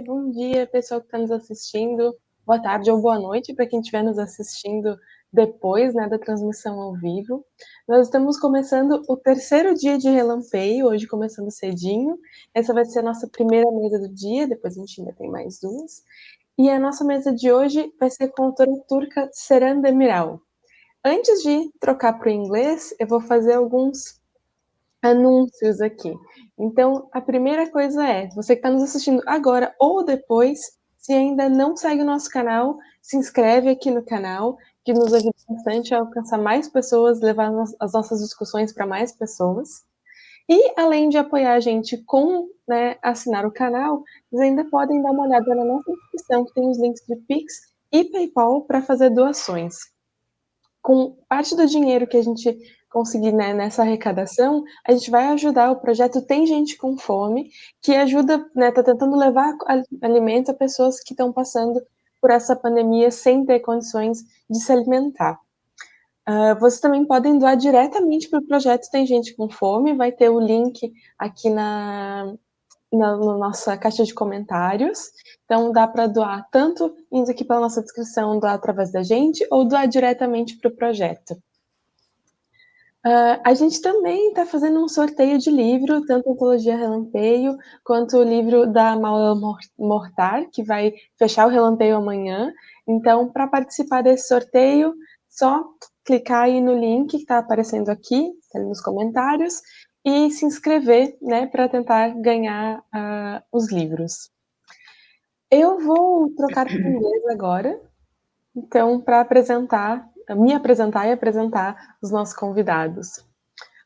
Bom dia, pessoal que está nos assistindo. Boa tarde ou boa noite para quem estiver nos assistindo depois, né, da transmissão ao vivo. Nós estamos começando o terceiro dia de relampeio, hoje começando cedinho. Essa vai ser a nossa primeira mesa do dia, depois a gente ainda tem mais duas. E a nossa mesa de hoje vai ser com a autora turca Seran Demiral. Antes de trocar para o inglês, eu vou fazer alguns anúncios aqui. Então, a primeira coisa é, você que está nos assistindo agora ou depois, se ainda não segue o nosso canal, se inscreve aqui no canal, que nos ajuda bastante a alcançar mais pessoas, levar as nossas discussões para mais pessoas. E, além de apoiar a gente com, né, assinar o canal, vocês ainda podem dar uma olhada na nossa descrição, que tem os links de Pix e PayPal para fazer doações. Com parte do dinheiro que a gente conseguir, né, nessa arrecadação, a gente vai ajudar o projeto Tem Gente com Fome, que ajuda, né, tá tentando levar alimento a pessoas que estão passando por essa pandemia sem ter condições de se alimentar. Vocês também podem doar diretamente para o projeto Tem Gente com Fome, vai ter o link aqui na nossa caixa de comentários. Então, dá para doar tanto indo aqui pela nossa descrição, doar através da gente, ou doar diretamente para o projeto. A gente também está fazendo um sorteio de livro, tanto Antologia Relampeio, quanto o livro da Maula Mortar, que vai fechar o relampeio amanhã. Então, para participar desse sorteio, só clicar aí no link que está aparecendo aqui, tá ali nos comentários, e se inscrever, né, para tentar ganhar os livros. Eu vou trocar para o inglês agora, então, para me apresentar e apresentar os nossos convidados.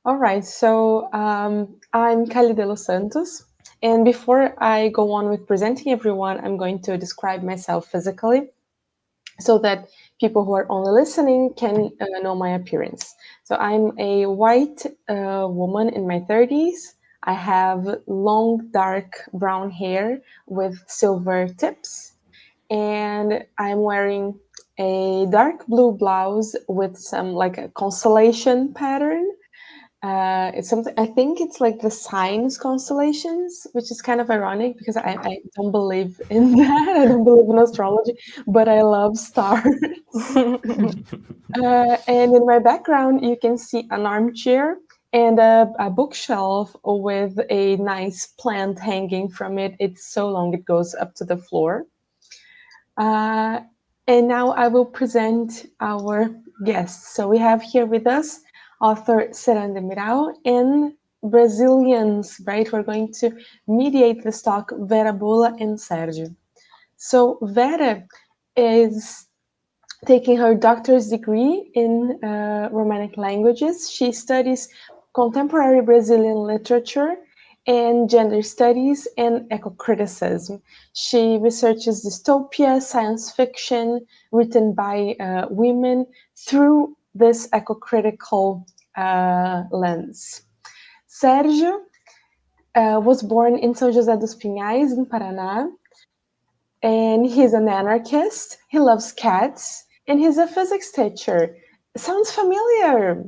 All right, so I'm Cali de los Santos, and before I go on with presenting everyone, I'm going to describe myself physically so that people who are only listening can know my appearance. So I'm a white woman in my 30s. I have long, dark brown hair with silver tips, and I'm wearing a dark blue blouse with some like a constellation pattern. It's something, I think it's like the signs constellations, which is kind of ironic because I don't believe in that. I don't believe in astrology, but I love stars. And in my background, you can see an armchair and a bookshelf with a nice plant hanging from it. It's so long, it goes up to the floor. And now I will present our guests. So we have here with us author Seran Demiral and Brazilians, right? We're going to mediate this talk, Vera Bola and Sergio. So Vera is taking her doctor's degree in Romanic languages. She studies contemporary Brazilian literature and gender studies and eco-criticism. She researches dystopia, science fiction written by women through this eco-critical lens. Sergio was born in São José dos Pinhais in Paraná, and he's an anarchist. He loves cats, and he's a physics teacher. Sounds familiar.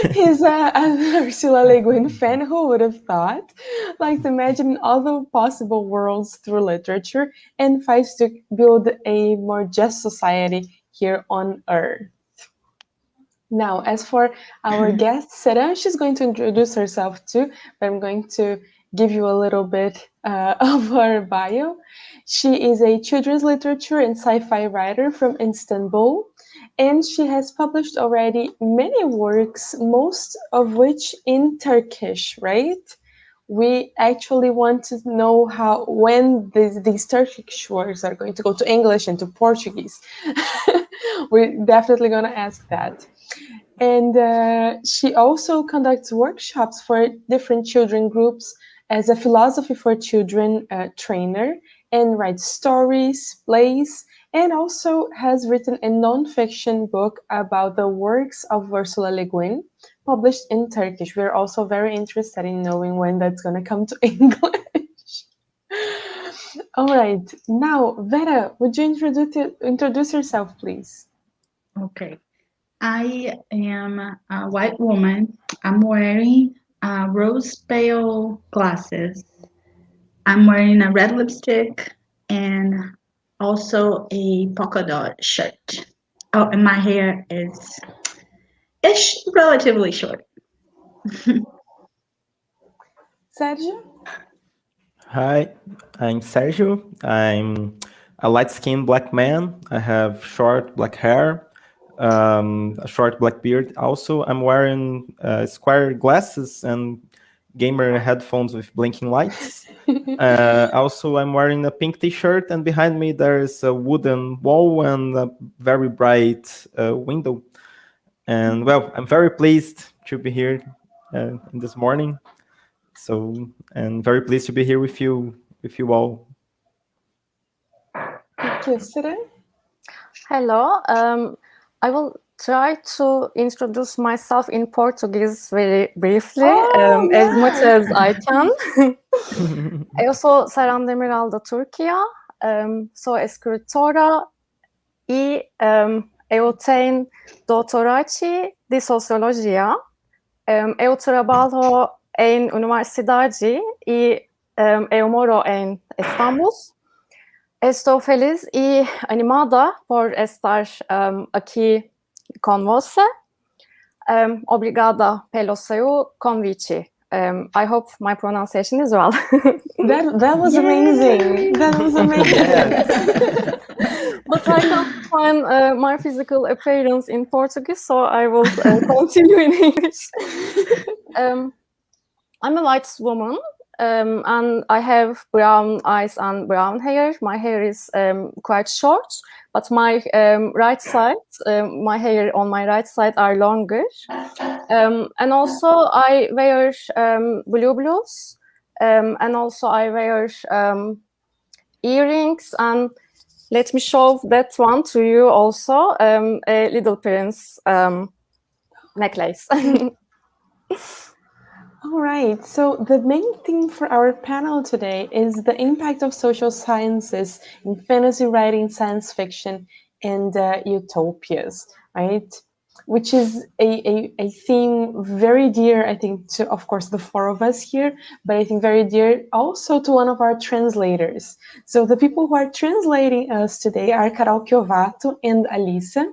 He's an Ursula Le Guin fan. Who would have thought? Like to imagine all the possible worlds through literature and fights to build a more just society here on Earth. Now, as for our guest, Seran, she's going to introduce herself too, but I'm going to give you a little bit of her bio. She is a children's literature and sci-fi writer from Istambul, and she has published already many works, most of which in Turkish, right? we actually want to know when these Turkish words are going to go to English and to Portuguese. We're definitely going to ask that. And she also conducts workshops for different children groups as a philosophy for children trainer, and writes stories, plays, and also has written a non-fiction book about the works of Ursula Le Guin, published in Turkish. We're also very interested in knowing when that's going to come to English. All right. Now, Vera, would you introduce yourself, please? Okay. I am a white woman. I'm wearing rose pale glasses. I'm wearing a red lipstick and also a polka dot shirt. Oh, and my hair is relatively short. Sergio? Hi, I'm Sergio. I'm a light-skinned black man. I have short black hair, a short black beard. Also, I'm wearing square glasses and gamer headphones with blinking lights. Also, I'm wearing a pink t-shirt, and behind me there is a wooden wall and a very bright window. And well, I'm very pleased to be here this morning. So, and very pleased to be here with you all. Thank you, Seran. Hello. I will try to introduce myself in Portuguese very briefly, as much as I can. Eu sou seran demiral da Turquia, sou escritora e eu tenho doutorado de Sociologia. Eu trabalho em universidade e eu moro em Istambul. Estou feliz e animada por estar aqui com você. Obrigada pelo seu convite. I hope my pronunciation is well. That was amazing. That was amazing. But I can't find my physical appearance in Portuguese, so I will continue in English. I'm a white woman. And I have brown eyes and brown hair. My hair is quite short, but my right side, my hair on my right side are longer. And also I wear blue blues, and also I wear earrings. And let me show that one to you also, a Little Prince necklace. All right, so the main theme for our panel today is the impact of social sciences in fantasy writing, science fiction, and utopias, right? Which is a theme very dear, I think, to, of course, the four of us here, but I think very dear also to one of our translators. So the people who are translating us today are Carol Chiovato and Alissa.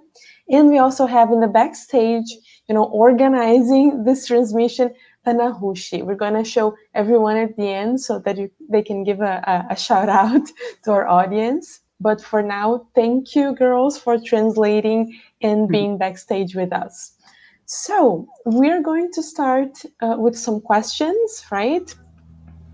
And we also have in the backstage, organizing this transmission, Ana Hushi. We're going to show everyone at the end so that they can give a shout out to our audience. But for now, thank you, girls, for translating and being backstage with us. So we're going to start with some questions, right?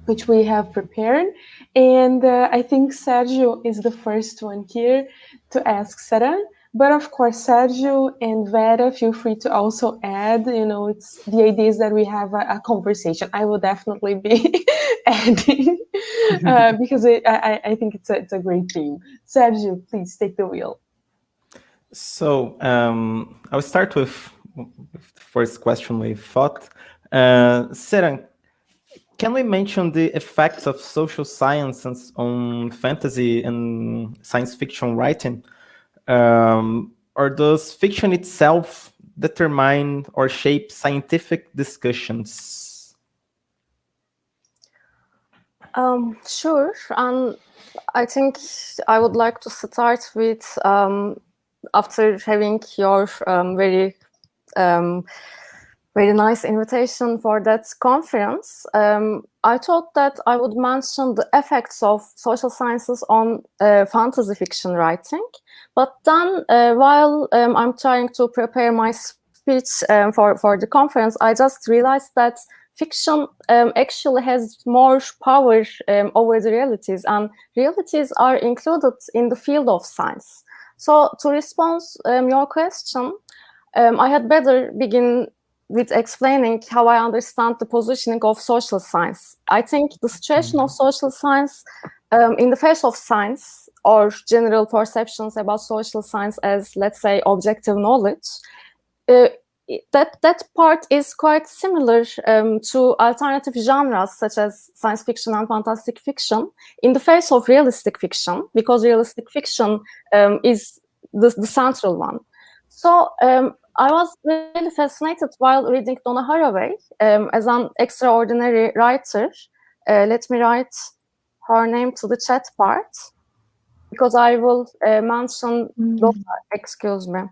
Which we have prepared. And I think Sergio is the first one here to ask Sarah. But of course, Sergio and Vera, feel free to also add. It's the idea is that we have a conversation. I will definitely be adding because I think it's a great theme. Sergio, please take the wheel. So I'll start with the first question we thought. Seran, can we mention the effects of social sciences on fantasy and science fiction writing? Or does fiction itself determine or shape scientific discussions? Sure, and I think I would like to start with after having your very nice invitation for that conference. I thought that I would mention the effects of social sciences on fantasy fiction writing. But then while I'm trying to prepare my speech for the conference, I just realized that fiction actually has more power over the realities, and realities are included in the field of science. So to respond your question, I had better begin with explaining how I understand the positioning of social science. I think the situation of social science in the face of science, or general perceptions about social science as, let's say, objective knowledge, that part is quite similar to alternative genres such as science fiction and fantastic fiction in the face of realistic fiction, because realistic fiction is the central one. So I was really fascinated while reading Donna Haraway as an extraordinary writer. Let me write her name to the chat part, because I will mention, excuse me.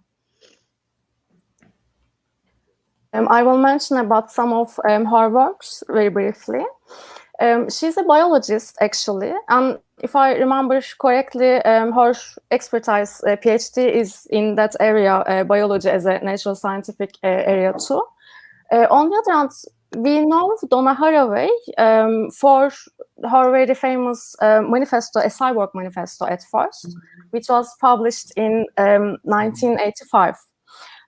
I will mention about some of her works very briefly. She's a biologist, actually, and if I remember correctly, her expertise, PhD, is in that area, biology as a natural scientific area too. On the other hand, we know Donna Haraway for her very famous manifesto, a cyborg manifesto at first, which was published in 1985.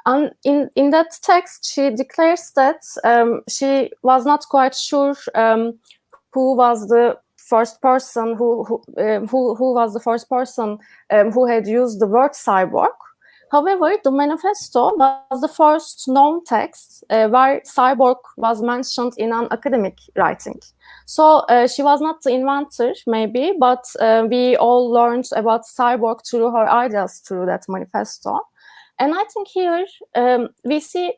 And in that text, she declares that she was not quite sure who was the first person who was the first person who had used the word cyborg. However, the manifesto was the first known text where cyborg was mentioned in an academic writing. So she was not the inventor, maybe, but we all learned about cyborg through her ideas through that manifesto. And I think here we see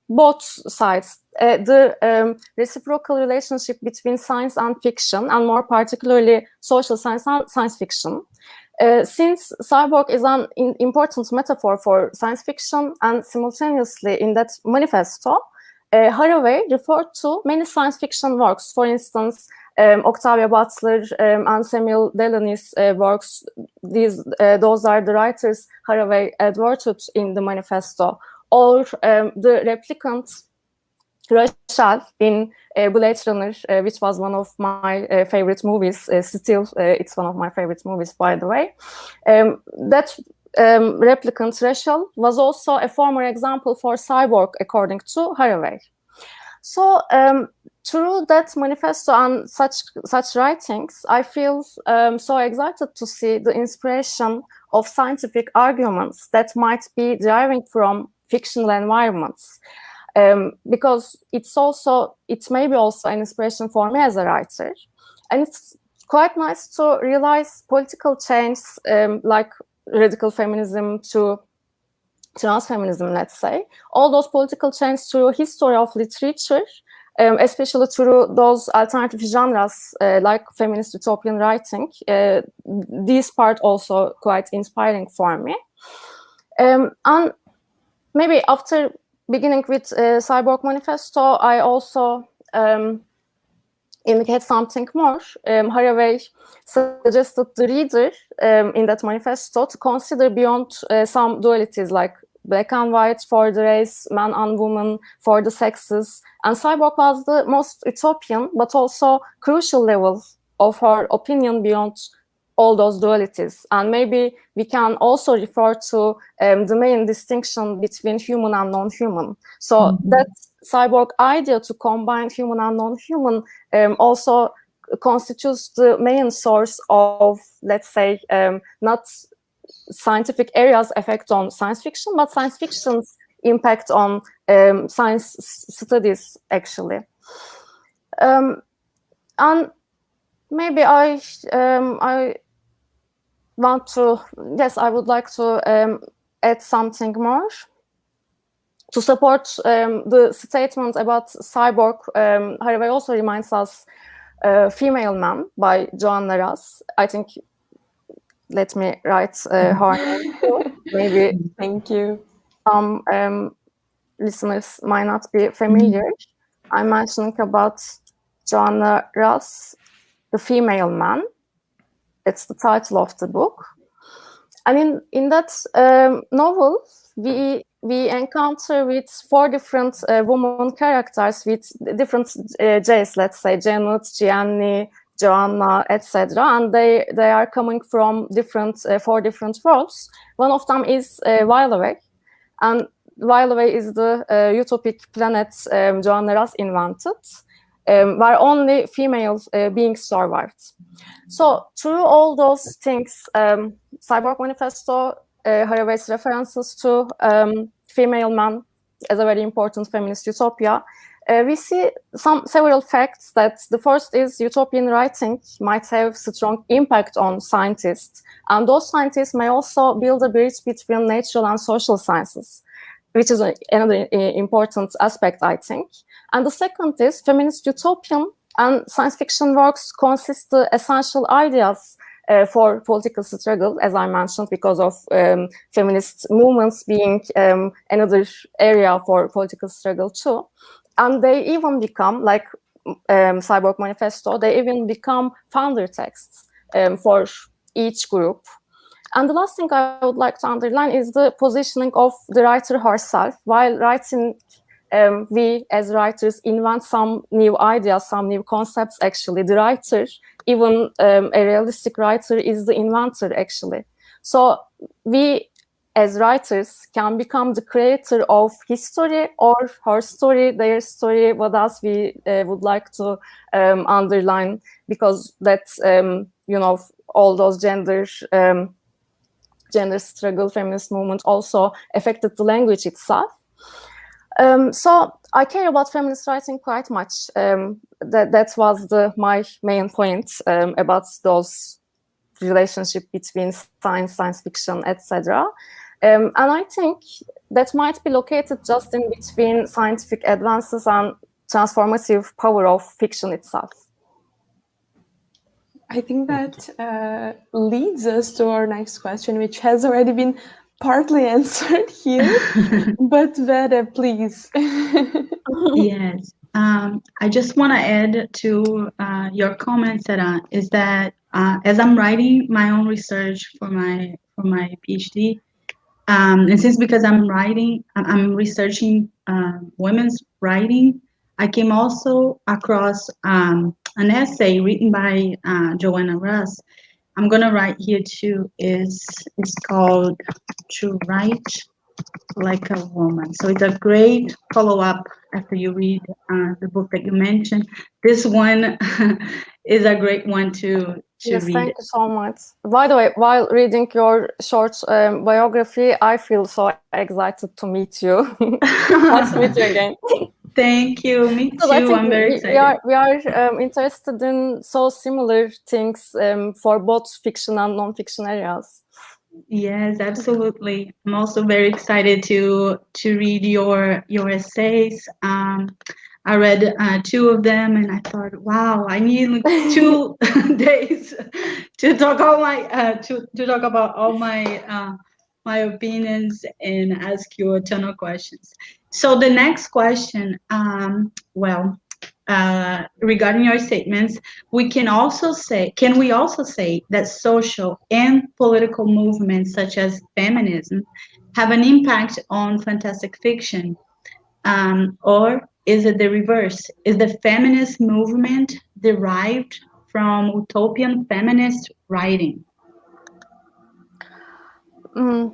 both sides, the reciprocal relationship between science and fiction, and more particularly social science and science fiction. Since cyborg is an important metaphor for science fiction, and simultaneously in that manifesto, Haraway referred to many science fiction works. For instance, Octavia Butler and Samuel Delaney's works. Those are the writers Haraway adverted in the manifesto, or the replicant Rachel in Blade Runner, which was one of my favorite movies. Still, it's one of my favorite movies, by the way. That replicant Rachel was also a former example for cyborg, according to Haraway. So through that manifesto and such writings, I feel so excited to see the inspiration of scientific arguments that might be deriving from fictional environments. Because it may be also an inspiration for me as a writer. And it's quite nice to realize political change, like radical feminism to transfeminism, let's say. All those political changes through history of literature, especially through those alternative genres like feminist utopian writing. This part also quite inspiring for me. And maybe after beginning with Cyborg Manifesto, I also indicate something more. Haraway suggested the reader in that manifesto to consider beyond some dualities like black and white for the race, man and woman for the sexes. And cyborg was the most utopian, but also crucial level of her opinion beyond all those dualities. And maybe we can also refer to the main distinction between human and non-human. So that cyborg idea to combine human and non-human also constitutes the main source of, let's say, not scientific areas effect on science fiction, but science fiction's impact on science studies, actually. And maybe I would like to add something more to support the statement about cyborg. Haraway also reminds us Female Man by Joanna Russ. I think, let me write her name too. Maybe Thank you. some listeners might not be familiar. I'm mentioning about Joanna Russ, The Female Man. It's the title of the book. And in that novel, we encounter with 4 different woman characters with different J's, let's say Janet, Gianni, Joanna, etc. And they are coming from 4 different worlds. One of them is While Away, and While Away is the utopic planet Joanna Russ invented, where only female beings survived. So through all those things, Cyborg Manifesto, Haraway's references to female man as a very important feminist utopia, we see several facts. That the first is utopian writing might have strong impact on scientists, and those scientists may also build a bridge between natural and social sciences, which is another important aspect, I think. And the second is feminist utopian and science fiction works consist the essential ideas for political struggle, as I mentioned, because of feminist movements being another area for political struggle too. And they even become, like Cyborg Manifesto, they even become founder texts for each group. And the last thing I would like to underline is the positioning of the writer herself. While writing, we as writers invent some new ideas, some new concepts, actually. The writer, even a realistic writer, is the inventor, actually. So we, as writers, can become the creator of his story or her story, their story, what else we would like to underline, because that's, all those gender struggle, feminist movement also affected the language itself. So I care about feminist writing quite much. That was my main point about those relationship between science fiction, etc. And I think that might be located just in between scientific advances and transformative power of fiction itself. I think that leads us to our next question, which has already been partly answered here, but Vera, please. Yes, I just want to add to your comments, Seran, is that as I'm writing my own research for my PhD, and since because I'm researching women's writing, I came also across an essay written by Joanna Russ. I'm gonna write here too. It's called "To Write Like a Woman." So it's a great follow-up after you read the book that you mentioned. This one is a great one to yes, read. thank you so much. By the way, while reading your short biography, I feel so excited to meet you. Nice to meet you again. Thank you. Me too. I'm very excited. We are interested in so similar things for both fiction and non-fiction areas. Yes, absolutely. I'm also very excited to read your essays. I read 2 of them, and I thought, wow, I need like 2 days to talk all my to talk about all my my opinions and ask you a ton of questions. So the next question, regarding your statements, can we also say that social and political movements such as feminism have an impact on fantastic fiction? Or is it the reverse? Is the feminist movement derived from utopian feminist writing? Trying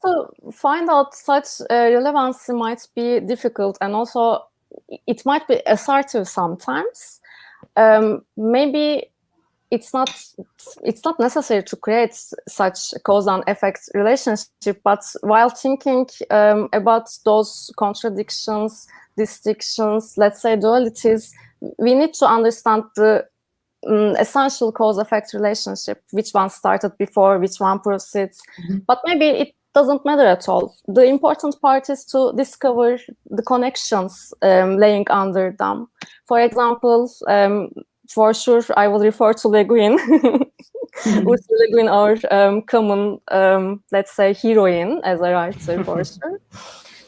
to find out such relevance might be difficult, and also it might be assertive sometimes. Maybe it's not necessary to create such cause and effect relationship, but while thinking about those contradictions, distinctions, let's say dualities, we need to understand the essential cause-effect relationship, which one started before, which one proceeds. But maybe it doesn't matter at all. The important part is to discover the connections laying under them. For example, for sure, I will refer to Le Guin. Ursula Le Guin, our common, let's say, heroine as a writer, for sure.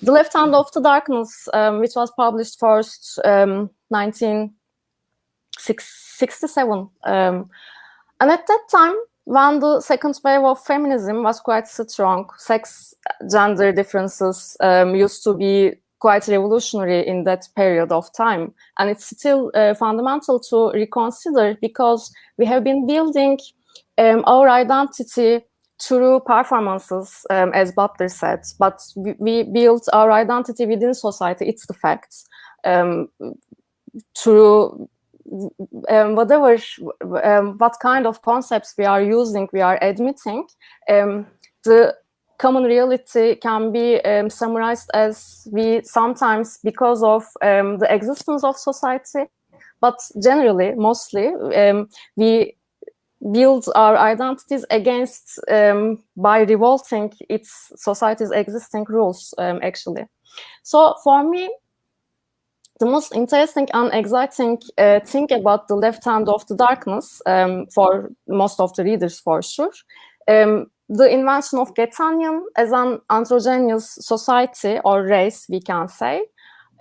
The Left Hand of the Darkness, which was published first 1967. And at that time, when the second wave of feminism was quite strong, sex gender differences used to be quite revolutionary in that period of time. And it's still fundamental to reconsider, because we have been building our identity through performances, as Butler said, but we build our identity within society. It's the fact. Through whatever, what kind of concepts we are using, we are admitting, the common reality can be summarized as we sometimes, because of the existence of society, but generally, mostly, we build our identities against, by revolting its society's existing rules, actually. So for me, the most interesting and exciting thing about the left hand of the darkness, for most of the readers for sure, the invention of Getanian as an androgynous society or race, we can say,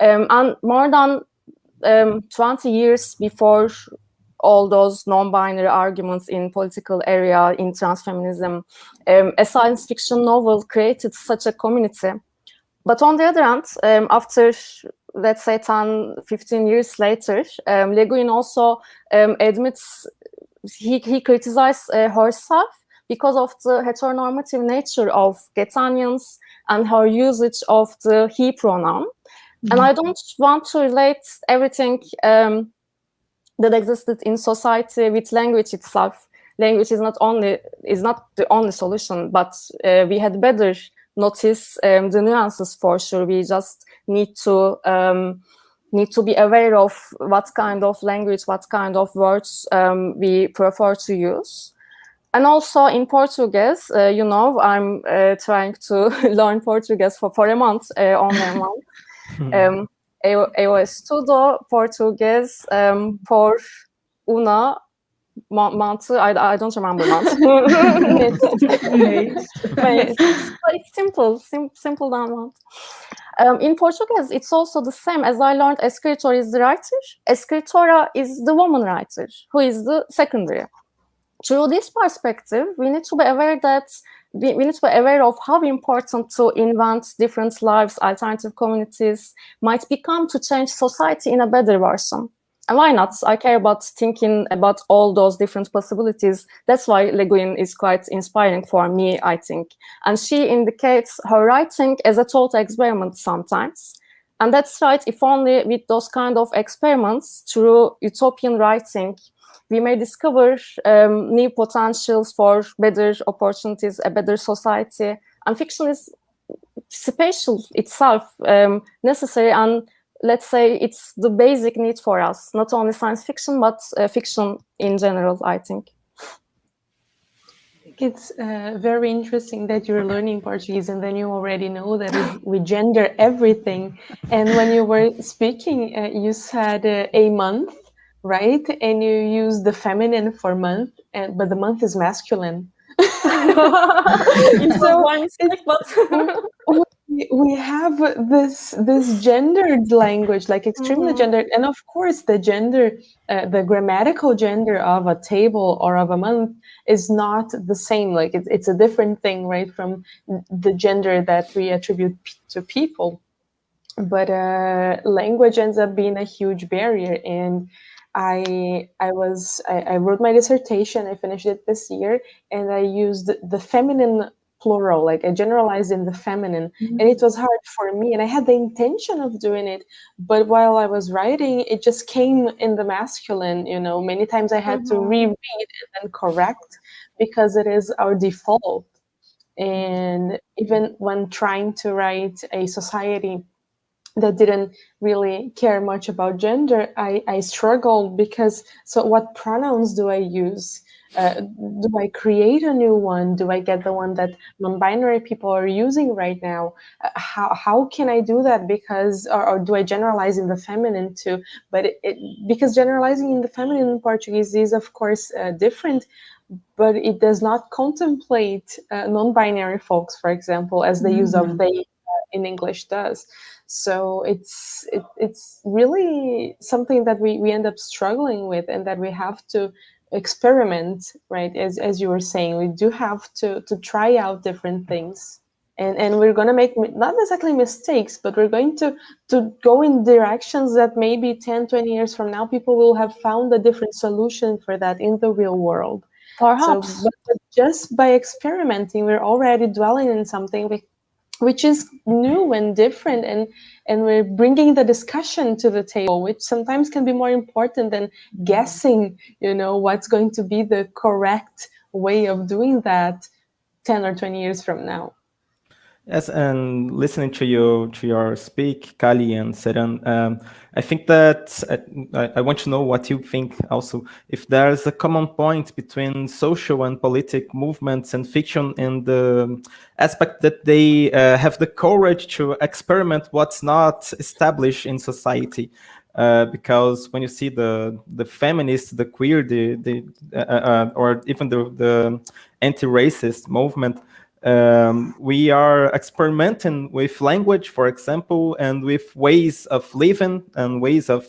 and more than 20 years before all those non-binary arguments in political area, in transfeminism, a science fiction novel created such a community. But on the other hand, after, let's say, 10, 15 years later, Le Guin also admits, he criticized herself because of the heteronormative nature of Getanians and her usage of the he pronoun. And I don't want to relate everything that existed in society with language itself. Language is not the only solution, but we had better notice the nuances for sure. We just need to be aware of what kind of language, what kind of words we prefer to use. And also in Portuguese, I'm trying to learn Portuguese for a month, only a month. Eu estudo português por una month. I don't remember month. It's simple than month. In Portuguese, it's also the same. As I learned, escritor is the writer. Escritora is the woman writer, who is the secondary. Through this perspective, we need to be aware that we need to be aware of how important to invent different lives, alternative communities might become to change society in a better version. And why not? I care about thinking about all those different possibilities. That's why Le Guin is quite inspiring for me, I think. And she indicates her writing as a thought experiment sometimes. And that's right, if only with those kind of experiments, through utopian writing, we may discover new potentials for better opportunities, a better society. And fiction is spatial itself, necessary, and let's say it's the basic need for us, not only science fiction, but fiction in general, I think. It's very interesting that you're learning Portuguese and then you already know that we gender everything. And when you were speaking, you said a month, right? And you use the feminine for month, but the month is masculine. We have this gendered language, like extremely gendered, and of course the gender, the grammatical gender of a table or of a month is not the same. Like it's a different thing, right, from the gender that we attribute to people. But language ends up being a huge barrier, and I wrote my dissertation. I finished it this year, and I used the feminine plural, like I generalized in the feminine, and it was hard for me, and I had the intention of doing it, but while I was writing, it just came in the masculine. Many times I had to reread and then correct, because it is our default. And even when trying to write a society that didn't really care much about gender, I struggled, because so what pronouns do I use? Do I create a new one? Do I get the one that non-binary people are using right now? How can I do that? Because or do I generalize in the feminine too? But because generalizing in the feminine in Portuguese is of course different, but it does not contemplate non-binary folks, for example, as the use of they in English does. So it's really something that we end up struggling with, and that we have to experiment, right? As you were saying, we do have to try out different things, and we're going to make not exactly mistakes, but we're going to go in directions that maybe 10, 20 years from now people will have found a different solution for that in the real world. Perhaps. So but just by experimenting, we're already dwelling in something which is new and different, and we're bringing the discussion to the table, which sometimes can be more important than guessing, what's going to be the correct way of doing that 10 or 20 years from now. Yes, and listening to your speak, Kali and Seran, I think that I want to know what you think also. If there's a common point between social and politic movements and fiction in the aspect that they have the courage to experiment what's not established in society. Because when you see the feminists, the queer, or even the anti-racist movement, we are experimenting with language, for example, and with ways of living and ways of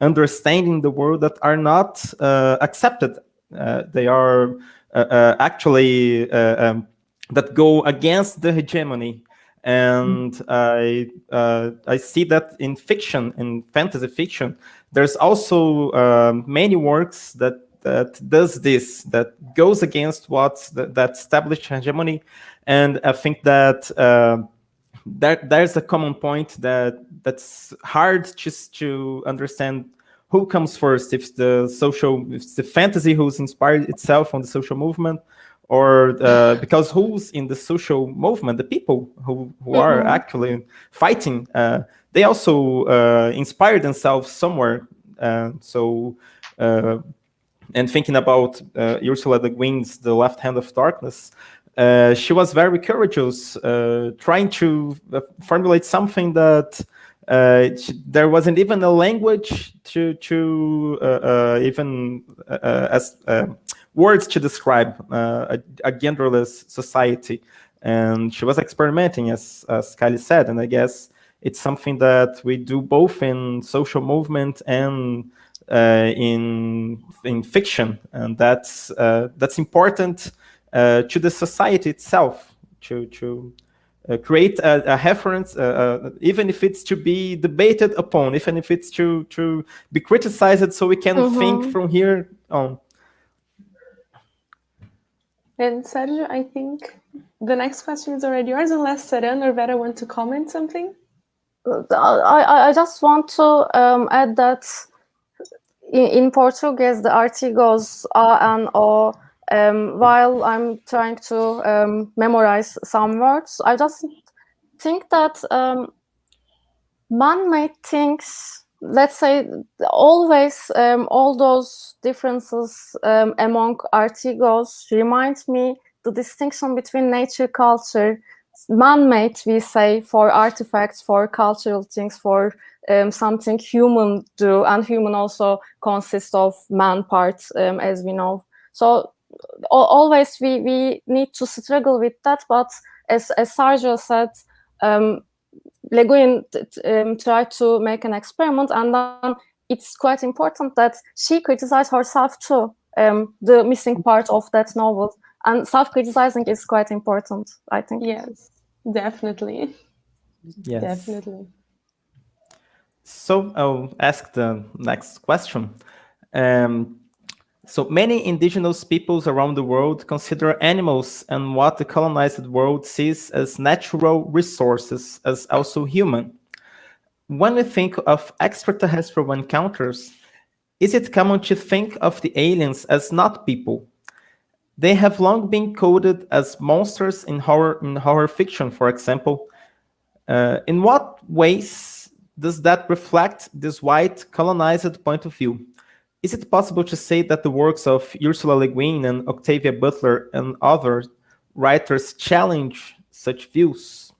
understanding the world that are not accepted. They are actually that go against the hegemony. And I see that in fiction, in fantasy fiction, there's also many works that does this, that goes against what's that established hegemony. And I think that there's a common point that's hard just to understand who comes first, if it's the fantasy who's inspired itself on the social movement, or because who's in the social movement, the people who are actually fighting, they also inspire themselves somewhere. And thinking about Ursula Le Guin's The Left Hand of Darkness, she was very courageous, trying to formulate something that there wasn't even a language to even as words to describe a genderless society. And she was experimenting, as Kylie said, and I guess it's something that we do both in social movement and in fiction, and that's important to the society itself, to create a reference, even if it's to be debated upon, even if it's to be criticized, so we can think from here on. And Sergio, I think the next question is already yours, unless Seran or Vera want to comment something. I just want to add that in Portuguese, the artigos a and o, while I'm trying to memorize some words, I just think that man-made things, let's say, always all those differences among artigos remind me the distinction between nature, culture, man-made, we say, for artifacts, for cultural things, for something human do, and human also consists of man parts, as we know. So always we need to struggle with that, but as Sergio said, Le Guin tried to make an experiment, and then it's quite important that she criticized herself too, the missing part of that novel. And self-criticizing is quite important, I think. Yes, definitely. Yes. Definitely. So I'll ask the next question. So many indigenous peoples around the world consider animals and what the colonized world sees as natural resources as also human. When we think of extraterrestrial encounters, is it common to think of the aliens as not people? They have long been coded as monsters in horror fiction, for example. In what ways does that reflect this white colonized point of view? Is it possible to say that the works of Ursula Le Guin and Octavia Butler and other writers challenge such views?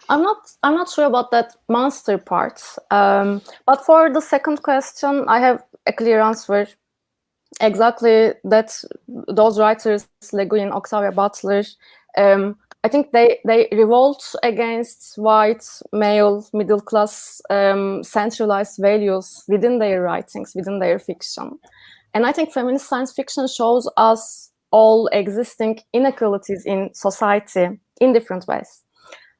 I'm not sure about that monster part. But for the second question, I have a clear answer. Exactly that those writers, Le Guin, Octavia Butler, I think they revolt against white, male, middle class centralized values within their writings, within their fiction. And I think feminist science fiction shows us all existing inequalities in society in different ways.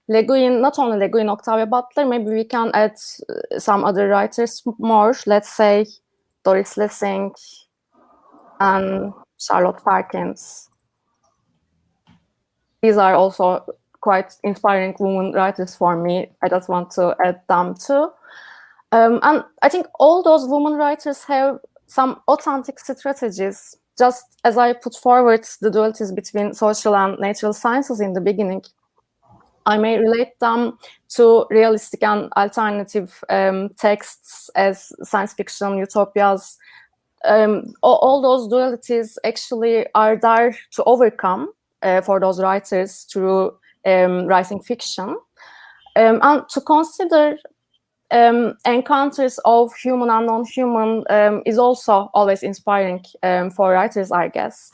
Le Guin, not only Le Guin, Octavia Butler, maybe we can add some other writers more, let's say Doris Lessing and Charlotte Perkins. These are also quite inspiring women writers for me. I just want to add them too. And I think all those women writers have some authentic strategies. Just as I put forward the dualities between social and natural sciences in the beginning, I may relate them to realistic and alternative texts as science fiction, utopias. All those dualities actually are there to overcome for those writers through writing fiction. And to consider encounters of human and non-human is also always inspiring for writers, I guess.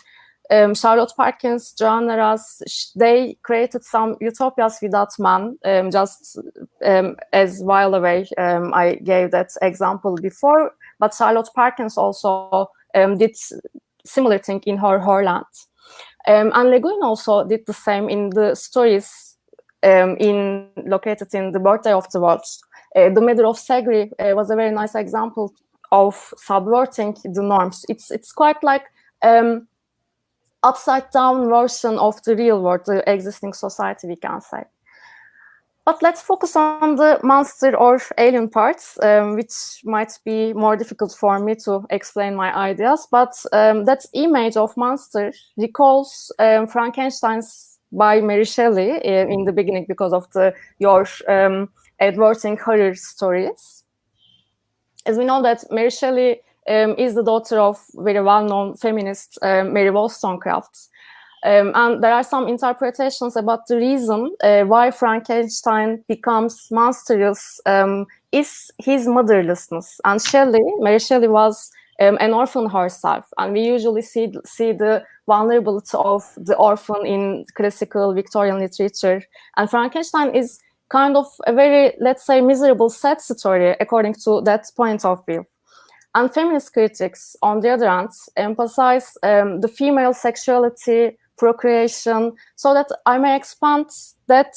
Charlotte Perkins, Joanne Ras, they created some utopias without man, just as while away I gave that example before, but Charlotte Perkins also did similar thing in her Horland. And Le Guin also did the same in the stories located in The Birthday of the World. The Matter of Segri was a very nice example of subverting the norms. It's quite like upside down version of the real world, the existing society, we can say. But let's focus on the monster or alien parts, which might be more difficult for me to explain my ideas. But that image of monster recalls Frankenstein's by Mary Shelley in the beginning because of your adverting horror stories. As we know that Mary Shelley is the daughter of very well-known feminist Mary Wollstonecraft. And there are some interpretations about the reason why Frankenstein becomes monstrous is his motherlessness. And Mary Shelley was an orphan herself. And we usually see the vulnerability of the orphan in classical Victorian literature. And Frankenstein is kind of a very, let's say, miserable, sad story according to that point of view. And feminist critics, on the other hand, emphasize the female sexuality, procreation, so that I may expand that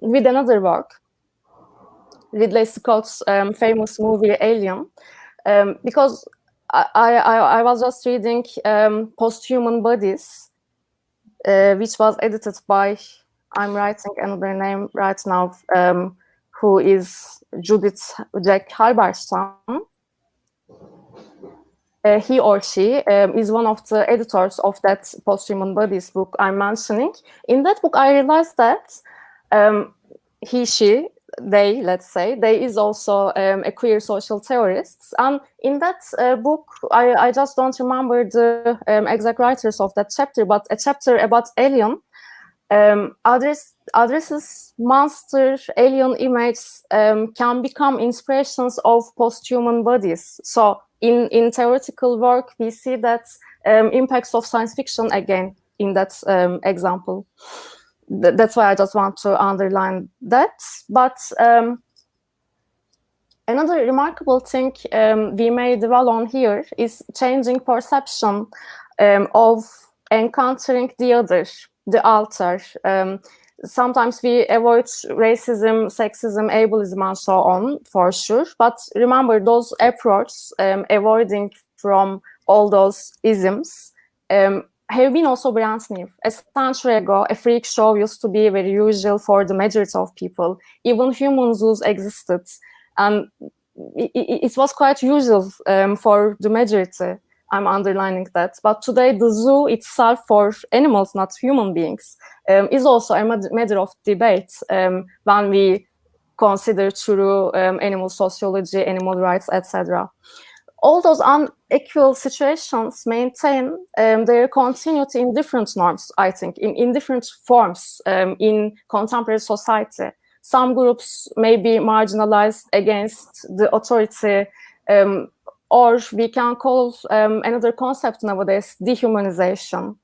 with another work, Ridley Scott's famous movie Alien, because I was just reading Posthuman Bodies, which was edited by, I'm writing another name right now, who is Judith Jack Halberstam. He or she is one of the editors of that Posthuman Bodies book I'm mentioning. In that book, I realized that he, she, they, let's say, they is also a queer social theorist. And in that book, I just don't remember the exact writers of that chapter, but a chapter about alien addresses monster alien images can become inspirations of posthuman bodies. So in theoretical work, we see that impacts of science fiction again in that example. That's why I just want to underline that. But another remarkable thing we may dwell on here is changing perception of encountering the other, the alter. Sometimes we avoid racism, sexism, ableism, and so on, for sure. But remember, those approaches, avoiding from all those isms, have been also brand new. A century ago, a freak show used to be very usual for the majority of people. Even human zoos existed. And it was quite usual for the majority. I'm underlining that. But today, the zoo itself for animals, not human beings, is also a matter of debate when we consider true animal sociology, animal rights, etc. All those unequal situations maintain their continuity in different norms, I think, in different forms in contemporary society. Some groups may be marginalized against the authority, or we can call another concept nowadays dehumanization.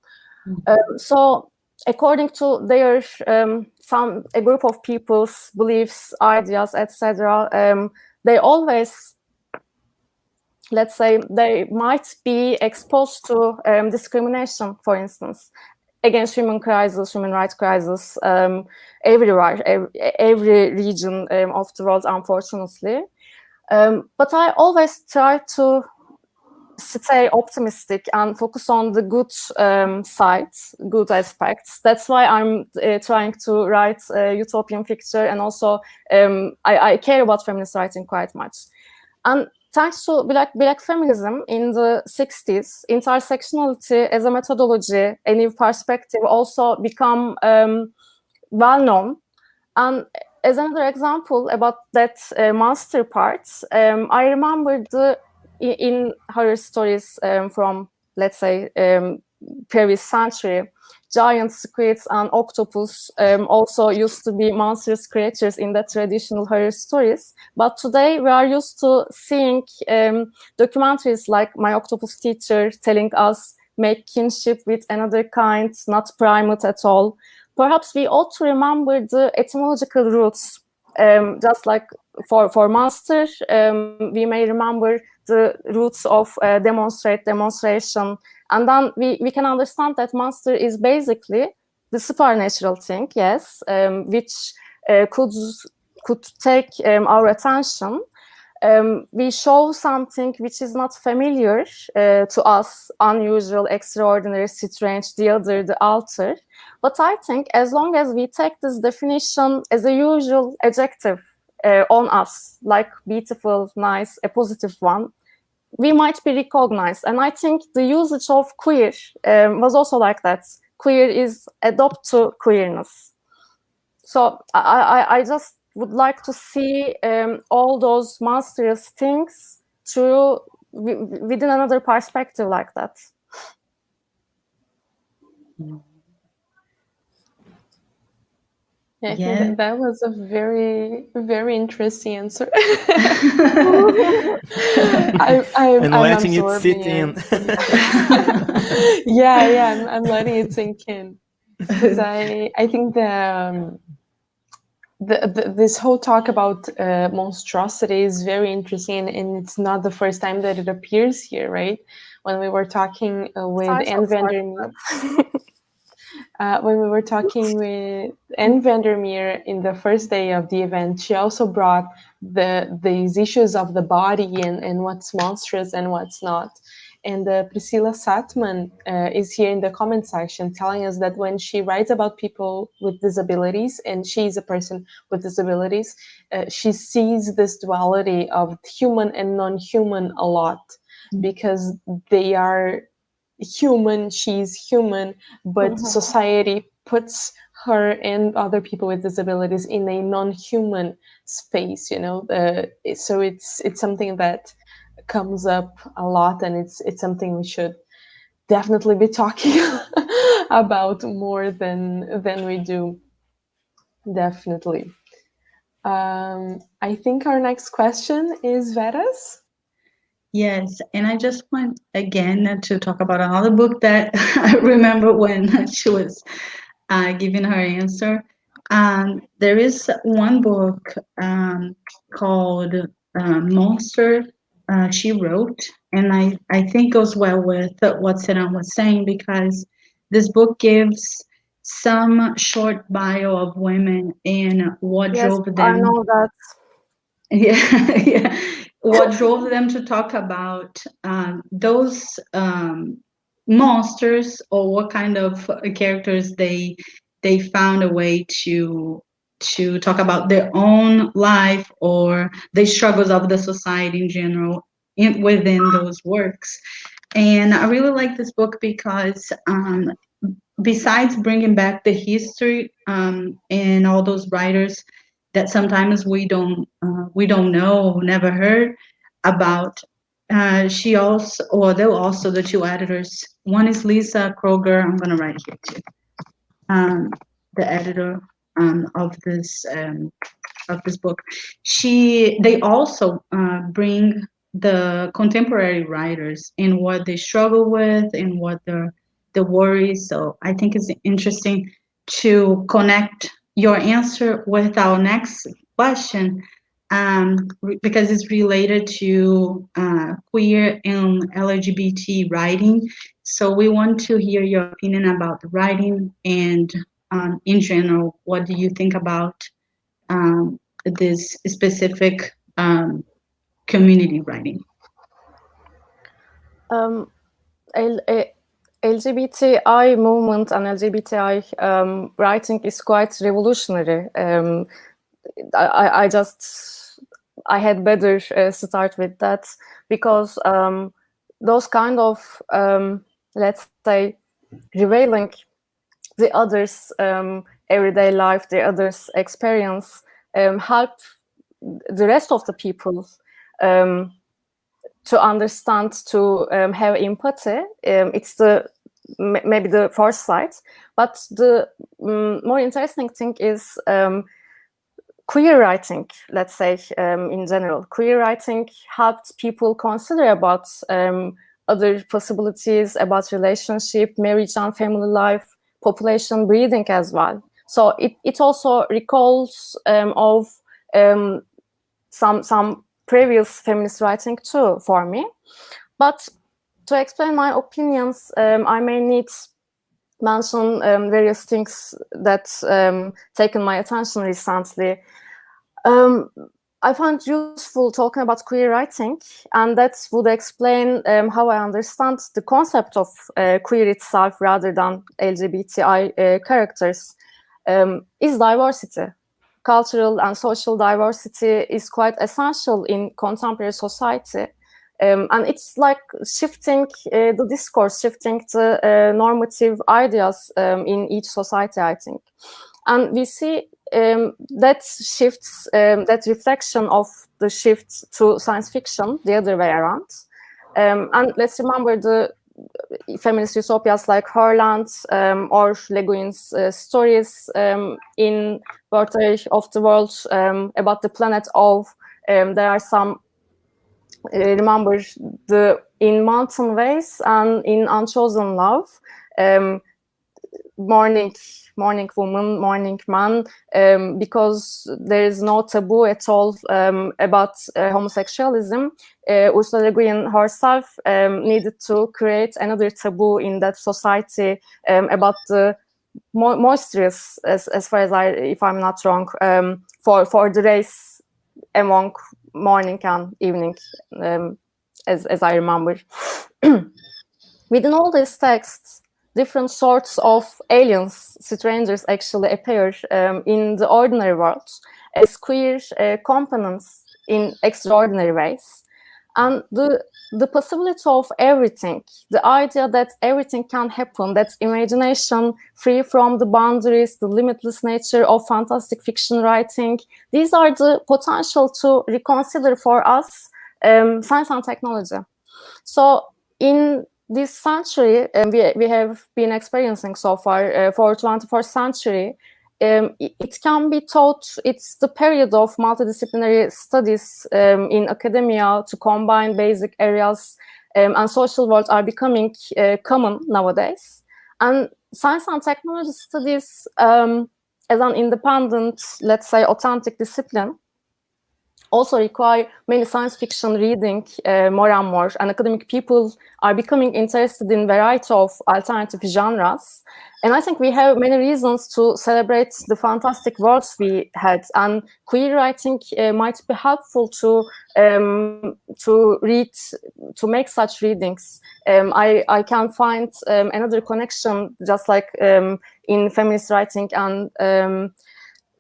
So according to their a group of people's beliefs, ideas, etc., they always, let's say, they might be exposed to discrimination, for instance, against human rights crisis, everywhere, every region of the world, unfortunately. But I always try to stay optimistic and focus on the good sides, good aspects. That's why I'm trying to write utopian fiction, and also I care about feminist writing quite much. And thanks to Black feminism in the 60s, intersectionality as a methodology, a new perspective also become well known. And as another example about that monster part, I remember in horror stories from, let's say, previous century, giant squids and octopus also used to be monstrous creatures in the traditional horror stories. But today we are used to seeing documentaries like My Octopus Teacher telling us make kinship with another kind, not primate at all. Perhaps we ought to remember the etymological roots. Just like for monster, we may remember the roots of demonstration, and then we can understand that monster is basically the supernatural thing, yes, which could take our attention. We show something which is not familiar to us, unusual, extraordinary, strange, the other, the alter. But I think as long as we take this definition as a usual adjective on us, like beautiful, nice, a positive one, we might be recognized. And I think the usage of queer was also like that. Queer is adopt to queerness. So I just would like to see all those monstrous things through within another perspective like that. Yeah, I think that was a very, very interesting answer. I'm letting it sit absorbing in. Yeah, I'm letting it sink in, because I think this whole talk about monstrosity is very interesting, and it's not the first time that it appears here, right? When we were talking with Anne Vandermeer. When we were talking with Anne Vandermeer in the first day of the event, she also brought these issues of the body and what's monstrous and what's not. And Priscilla Satman is here in the comment section telling us that when she writes about people with disabilities, and she's a person with disabilities, she sees this duality of human and non-human a lot, because they are human, she's human, but society puts her and other people with disabilities in a non-human space, you know. So it's something that comes up a lot, and it's something we should definitely be talking about more than we do. Definitely. I think our next question is Vera's. Yes, and I just want again to talk about another book that I remember when she was giving her answer. There is one book called Monster she wrote, and I think goes well with what Seran was saying, because this book gives some short bio of women and what drove them. I know that. Yeah. What drove them to talk about those monsters, or what kind of characters they found a way to talk about their own life or the struggles of the society in general within those works. And I really like this book because besides bringing back the history and all those writers that sometimes we don't know, never heard about, she also, or they're also the two editors. One is Lisa Kroger. I'm gonna write here too. The editor of this book. They also bring the contemporary writers and what they struggle with and what the worries. So I think it's interesting to connect your answer with our next question, because it's related to queer and LGBT writing. So we want to hear your opinion about the writing, and in general, what do you think about this specific community writing? LGBTI movement and LGBTI writing is quite revolutionary. I had better start with that, because those kind of, let's say, revealing the others' everyday life, the others' experience, help the rest of the people to understand, to have empathy. It's maybe the first side, but the more interesting thing is queer writing, let's say, in general. Queer writing helped people consider about other possibilities, about relationship, marriage and family life, population breeding as well. So it also recalls of some previous feminist writing too for me. But to explain my opinions, I may need mention various things that taken my attention recently. I find useful talking about queer writing, and that would explain how I understand the concept of queer itself rather than LGBTI characters, is diversity. Cultural and social diversity is quite essential in contemporary society. And it's like shifting the discourse, shifting the normative ideas in each society, I think. And we see that shifts, that reflection of the shift to science fiction, the other way around. And let's remember the feminist utopias like Herland or Le Guin's stories in Birthday of the World about the planet of, there are some, remember in Mountain Ways and in Unchosen Love, morning woman, morning man, because there is no taboo at all about homosexualism. Ursula Le Guin herself needed to create another taboo in that society about the moistures, as far as if I'm not wrong, for the race among morning and evening, as I remember. Within all these texts, different sorts of aliens, strangers, actually appear in the ordinary world as queer components in extraordinary ways. And the possibility of everything, the idea that everything can happen, that imagination free from the boundaries, the limitless nature of fantastic fiction writing, these are the potential to reconsider for us science and technology. So in this century, we have been experiencing so far for 21st century, it can be taught, it's the period of multidisciplinary studies in academia to combine basic areas, and social worlds are becoming common nowadays. And science and technology studies as an independent, let's say, authentic discipline also require many science fiction reading more and more, and academic people are becoming interested in variety of alternative genres. And I think we have many reasons to celebrate the fantastic worlds we had, and queer writing might be helpful to read, to make such readings. I can find another connection, just like in feminist writing and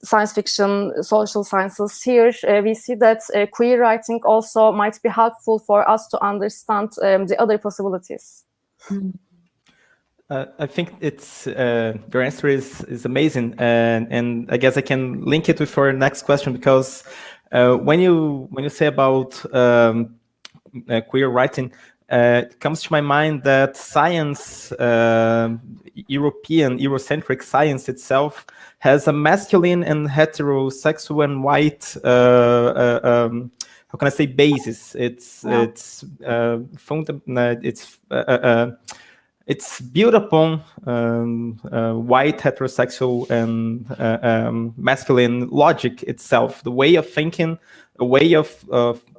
science fiction, social sciences. Here we see that queer writing also might be helpful for us to understand the other possibilities. I think it's your answer is amazing, and I guess I can link it with our next question, because when you say about queer writing, it comes to my mind that science, Eurocentric science itself, has a masculine and heterosexual and white, how can I say, basis. It's it's built upon white heterosexual and masculine logic itself, the way of thinking, a way of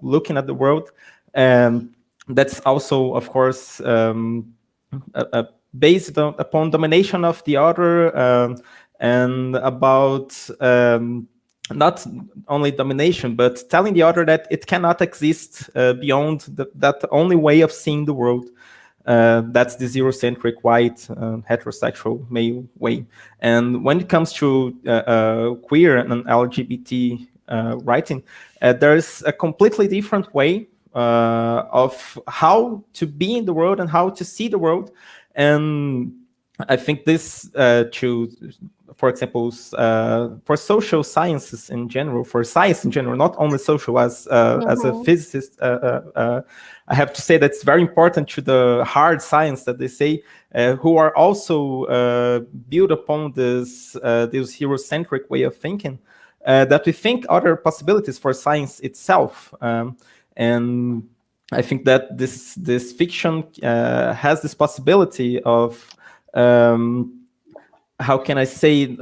looking at the world, and that's also, of course, based upon domination of the other, and about not only domination, but telling the other that it cannot exist beyond that only way of seeing the world. That's the Eurocentric, white, heterosexual male way. And when it comes to queer and LGBT writing, there's a completely different way of how to be in the world and how to see the world. And I think this, for example, for social sciences in general, for science in general, not only social, as a physicist, I have to say that's very important to the hard science that they say, who are also built upon this Eurocentric way of thinking, that we think other possibilities for science itself. And I think that this fiction has this possibility of, how can I say,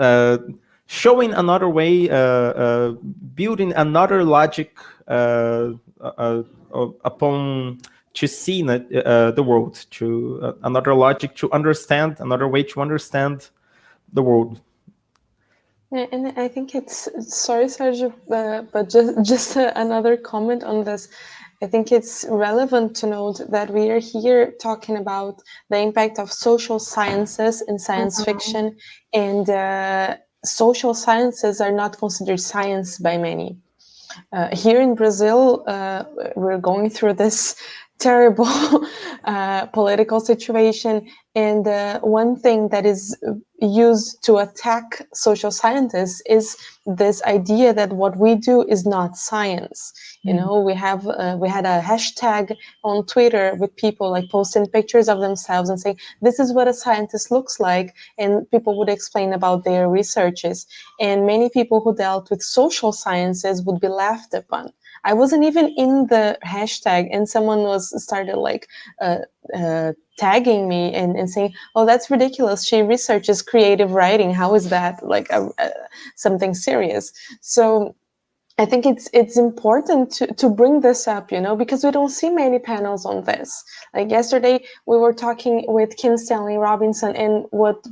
showing another way, building another logic upon to see the world, to another logic to understand, another way to understand the world. And I think it's, sorry, Sergio, but just another comment on this. I think it's relevant to note that we are here talking about the impact of social sciences in science fiction, and social sciences are not considered science by many. Here in Brazil, we're going through this terrible political situation, and one thing that is used to attack social scientists is this idea that what we do is not science. You know, we had a hashtag on Twitter with people like posting pictures of themselves and saying, this is what a scientist looks like, and people would explain about their researches, and many people who dealt with social sciences would be laughed upon. I wasn't even in the hashtag, and someone started like tagging me and saying, oh, that's ridiculous, she researches creative writing, how is that like something serious? So I think it's important to bring this up, you know, because we don't see many panels on this. Like yesterday, we were talking with Kim Stanley Robinson, and what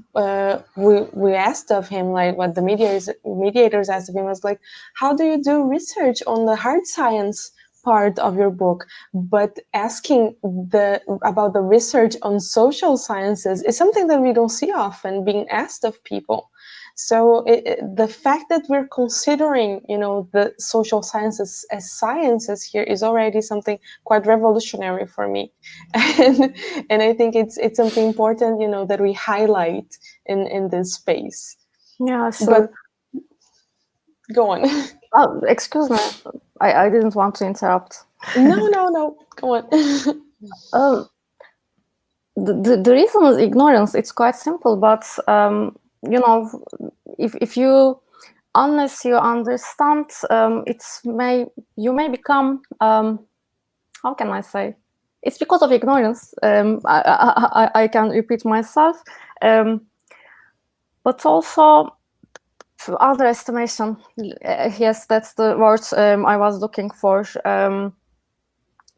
we asked of him, like what the mediators asked of him was like, how do you do research on the hard science part of your book? But asking about the research on social sciences is something that we don't see often being asked of people. So the fact that we're considering, you know, the social sciences as sciences here is already something quite revolutionary for me, and I think it's something important, you know, that we highlight in this space. Yeah, sure. But go on. Oh, excuse me. I didn't want to interrupt. No. Go on. The reason is ignorance. It's quite simple, but you know, if you, unless you understand, you may become, how can I say? It's because of ignorance. I can repeat myself, but also underestimation. Yes, that's the word I was looking for.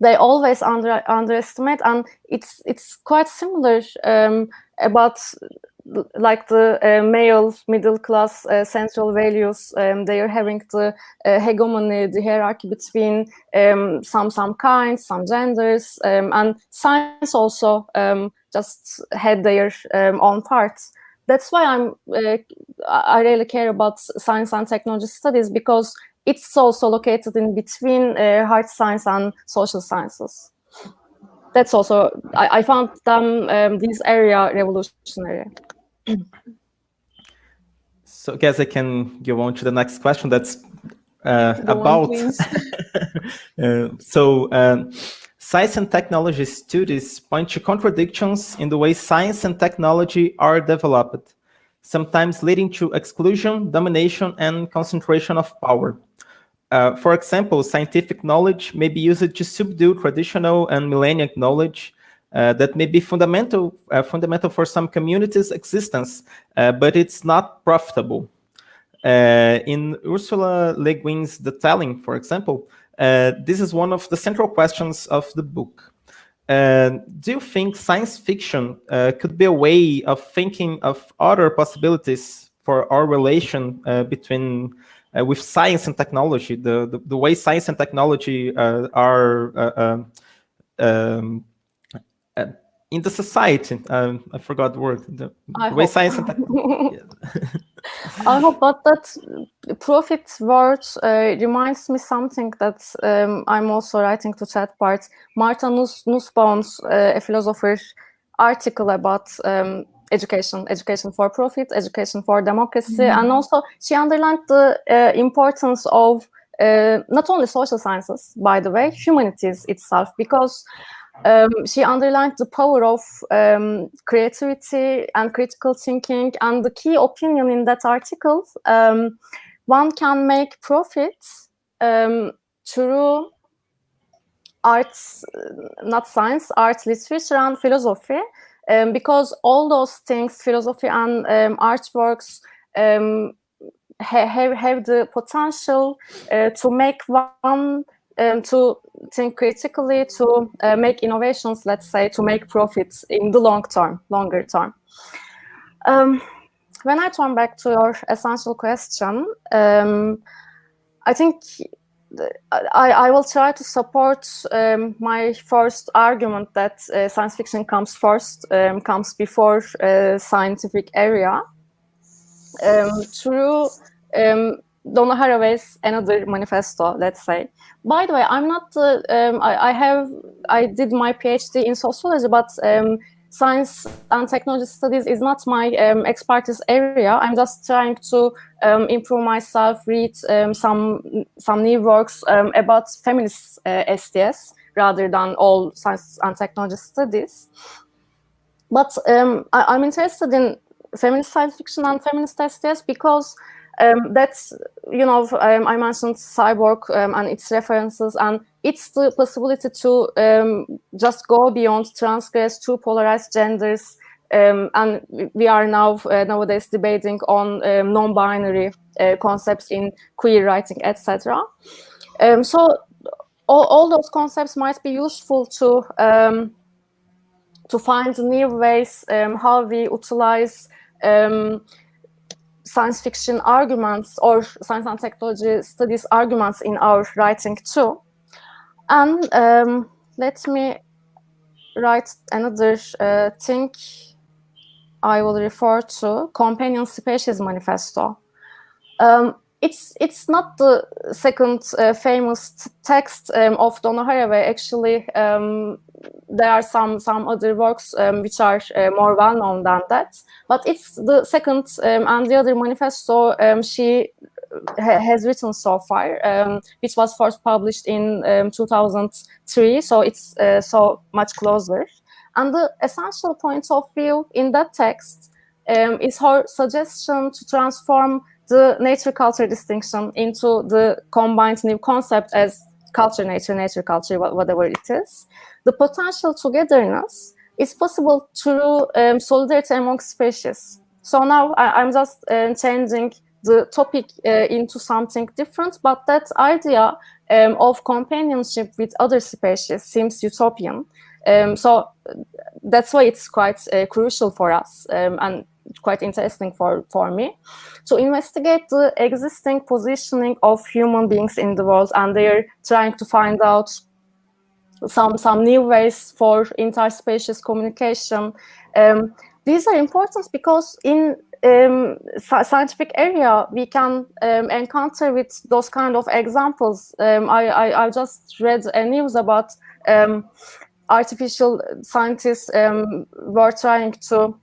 They always underestimate, and it's quite similar about like the male middle class central values. They are having the hegemony, the hierarchy between some kinds, some genders, and science also just had their own parts. That's why I really care about science and technology studies, because it's also located in between hard science and social sciences. That's also, I found this area revolutionary. So I guess I can go on to the next question. That's about science and technology studies point to contradictions in the way science and technology are developed, sometimes leading to exclusion, domination, and concentration of power. For example, scientific knowledge may be used to subdue traditional and millennial knowledge, that may be fundamental for some communities' existence, but it's not profitable. In Ursula Le Guin's The Telling, for example, this is one of the central questions of the book. Do you think science fiction could be a way of thinking of other possibilities for our relation between with science and technology, the way science and technology are in the society? I forgot the word. The way science and technology. I hope, but that profit word reminds me something that I'm also writing to chat part. Martha Nussbaum's a philosopher article about education for profit, education for democracy, and also she underlined the importance of not only social sciences, by the way, humanities itself, because she underlined the power of creativity and critical thinking, and the key opinion in that article, one can make profit through arts, not science, art, literature, and philosophy, because all those things, philosophy and artworks, have the potential to make one to think critically, to make innovations, let's say, to make profits in the longer term. When I turn back to your essential question, I think I will try to support my first argument that science fiction comes first, comes before scientific area, through Donna Haraway's Another Manifesto, let's say. By the way, I'm not. I did my PhD in sociology, but science and technology studies is not my expertise area. I'm just trying to improve myself, read some new works about feminist STS rather than all science and technology studies. But I'm interested in feminist science fiction and feminist STS because that's, I mentioned cyborg and its references, and it's the possibility to just go beyond, transgress two polarized genders, and we are nowadays debating on non-binary concepts in queer writing, etc. So all those concepts might be useful to find new ways how we utilize science fiction arguments or science and technology studies arguments in our writing too. And let me write another thing I will refer to, Companion Species Manifesto. It's not the second famous text of Donna Haraway. Actually, there are some other works which are more well known than that. But it's the second and the other manifesto she has written so far, which was first published in 2003. So it's so much closer. And the essential point of view in that text is her suggestion to transform the nature-culture distinction into the combined new concept as culture-nature, nature-culture, whatever it is. The potential togetherness is possible through solidarity among species. So now I'm just changing the topic into something different, but that idea of companionship with other species seems utopian. So that's why it's quite crucial for us and quite interesting for me to investigate the existing positioning of human beings in the world, and they're trying to find out some new ways for interspecies communication. These are important because in scientific area we can encounter with those kind of examples. I just read a news about artificial scientists were trying to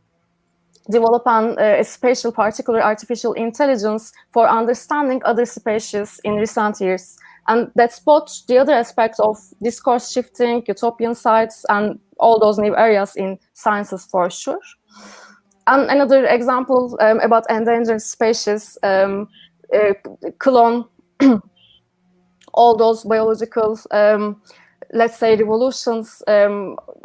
develop a special particular artificial intelligence for understanding other species in recent years. And that's both the other aspect of discourse shifting, utopian sites, and all those new areas in sciences for sure. And another example about endangered species, clone, all those biological let's say, revolutions,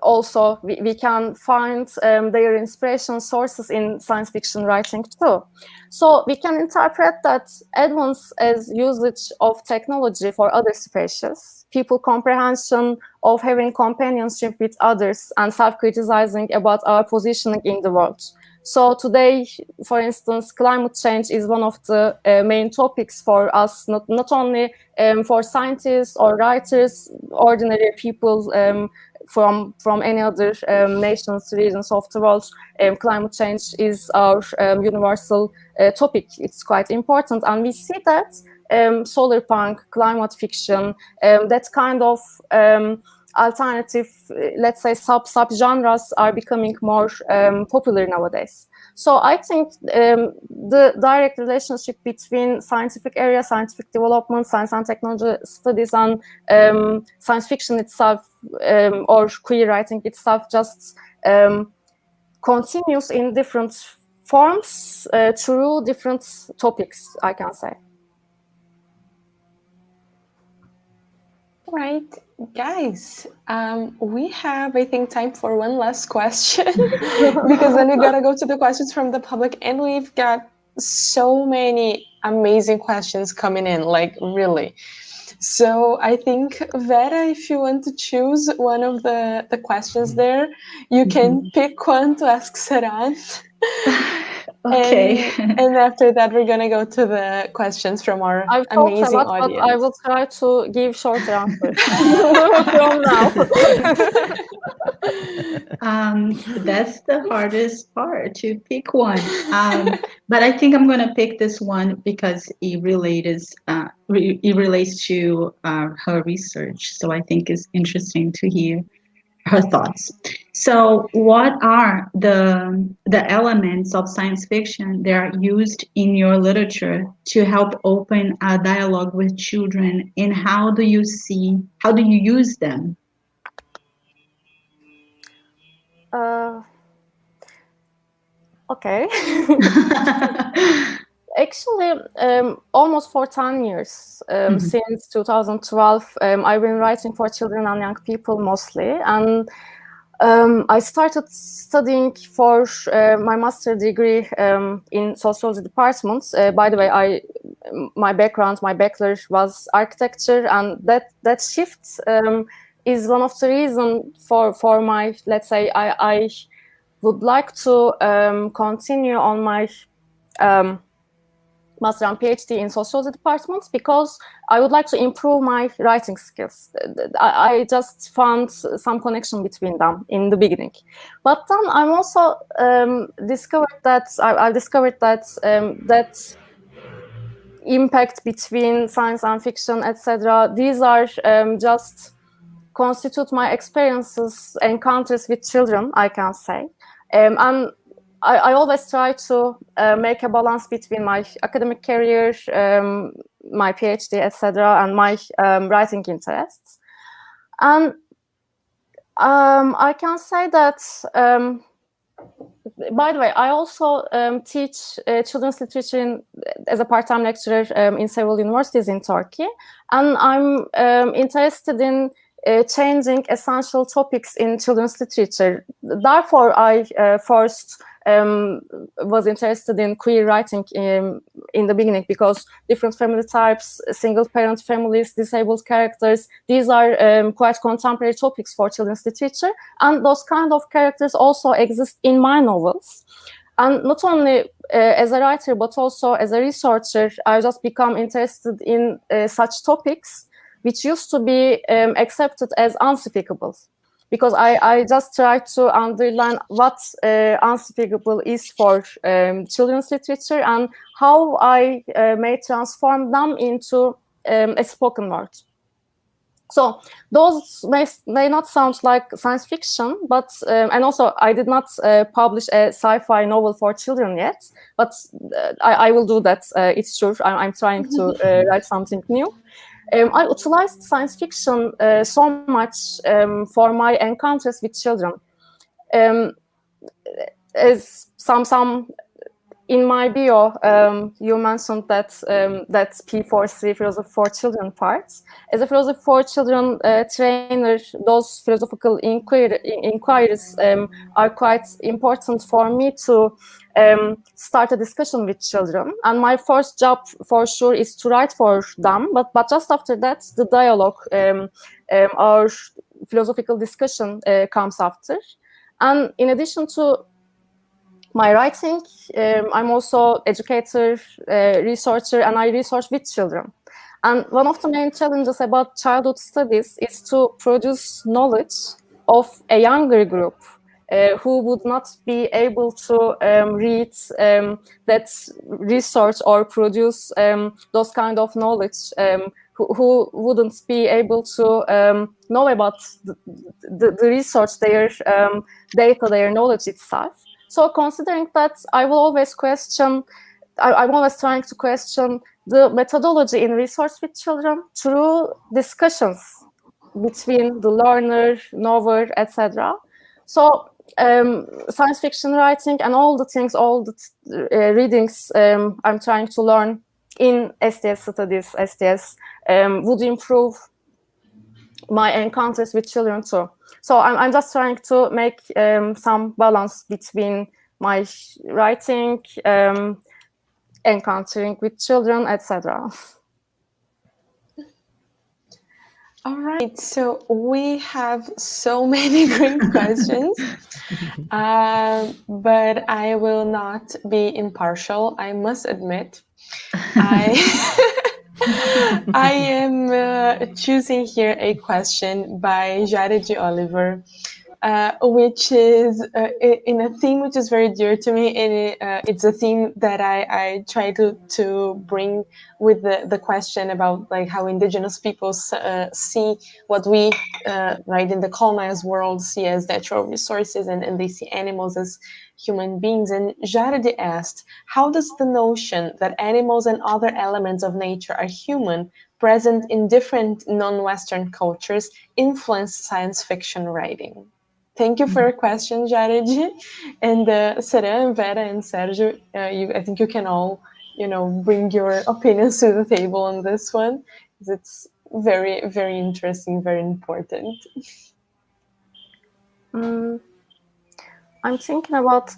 also we can find their inspiration sources in science fiction writing too. So we can interpret that advance as usage of technology for other species, people comprehension of having companionship with others, and self-criticizing about our positioning in the world. So today, for instance, climate change is one of the main topics for us, not only for scientists or writers, ordinary people from any other nations, regions of the world. Climate change is our universal topic. It's quite important, and we see that solar punk, climate fiction, that kind of alternative, let's say, sub-genres are becoming more popular nowadays. So I think the direct relationship between scientific area, scientific development, science and technology studies, and science fiction itself, or queer writing itself, just continues in different forms through different topics, I can say. Right, guys, we have, I think, time for one last question because then we gotta go to the questions from the public, and we've got so many amazing questions coming in, like really. So I think, Vera, if you want to choose one of the questions there, you can pick one to ask Seran. Okay. And after that, we're gonna go to the questions from our amazing audience. But I will try to give short answers from now. That's the hardest part, to pick one. But I think I'm gonna pick this one because it relates to her research. So I think it's interesting to hear her thoughts. So what are the elements of science fiction that are used in your literature to help open a dialogue with children, and how do you use them? Okay. Actually, almost for 10 years, since 2012, I've been writing for children and young people mostly. And I started studying for my master's degree in sociology department. By the way, my bachelor was architecture, and that shift is one of the reasons for my, let's say, I would like to continue on my master and PhD in sociology department, because I would like to improve my writing skills. I just found some connection between them in the beginning, but then I'm also discovered that that impact between science and fiction, etc. These are just constitute my experiences, encounters with children, I can say, and I always try to make a balance between my academic career, my PhD, etc., and my writing interests. And I can say that, by the way, I also teach children's literature as a part-time lecturer in several universities in Turkey. And I'm interested in changing essential topics in children's literature. Therefore, I first was interested in queer writing in the beginning, because different family types, single parent families, disabled characters, these are quite contemporary topics for children's literature, and those kind of characters also exist in my novels. And not only as a writer, but also as a researcher, I just become interested in such topics which used to be accepted as unspeakable. Because I just try to underline what unspeakable is for children's literature, and how I may transform them into a spoken word. So those may not sound like science fiction, but and also I did not publish a sci-fi novel for children yet, but I will do that. It's true. I'm trying to write something new. I utilized science fiction so much for my encounters with children. As some in my bio, you mentioned that that P4C, philosophy for children part. As a philosophy for children trainer, those philosophical inquiries are quite important for me to start a discussion with children. And my first job, for sure, is to write for them. But just after that, the dialogue or philosophical discussion comes after. And in addition to my writing, I'm also educator, researcher, and I research with children. And one of the main challenges about childhood studies is to produce knowledge of a younger group who would not be able to read that research or produce those kind of knowledge, who wouldn't be able to know about the research, their data, their knowledge itself. So considering that, I will always question, I'm always trying to question the methodology in research with children through discussions between the learner, knower, etc. So science fiction writing and all the things, all the readings I'm trying to learn in STS studies, STS, would improve my encounters with children too. So I'm just trying to make some balance between my writing, encountering with children, etc. All right, so we have so many great questions, but I will not be impartial, I must admit. I am choosing here a question by Jared Oliver, which is in a theme which is very dear to me, and it's a theme that I try to bring with the question about like how indigenous peoples see what we right in the colonized world see as natural resources, and they see animals as human beings. And Jared asked, how does the notion that animals and other elements of nature are human, present in different non-Western cultures, influence science fiction writing? Thank you for your question, Jared. And Seran, Vera, and Sergio, I think you can all, bring your opinions to the table on this one, because it's very, very interesting, very important. I'm thinking about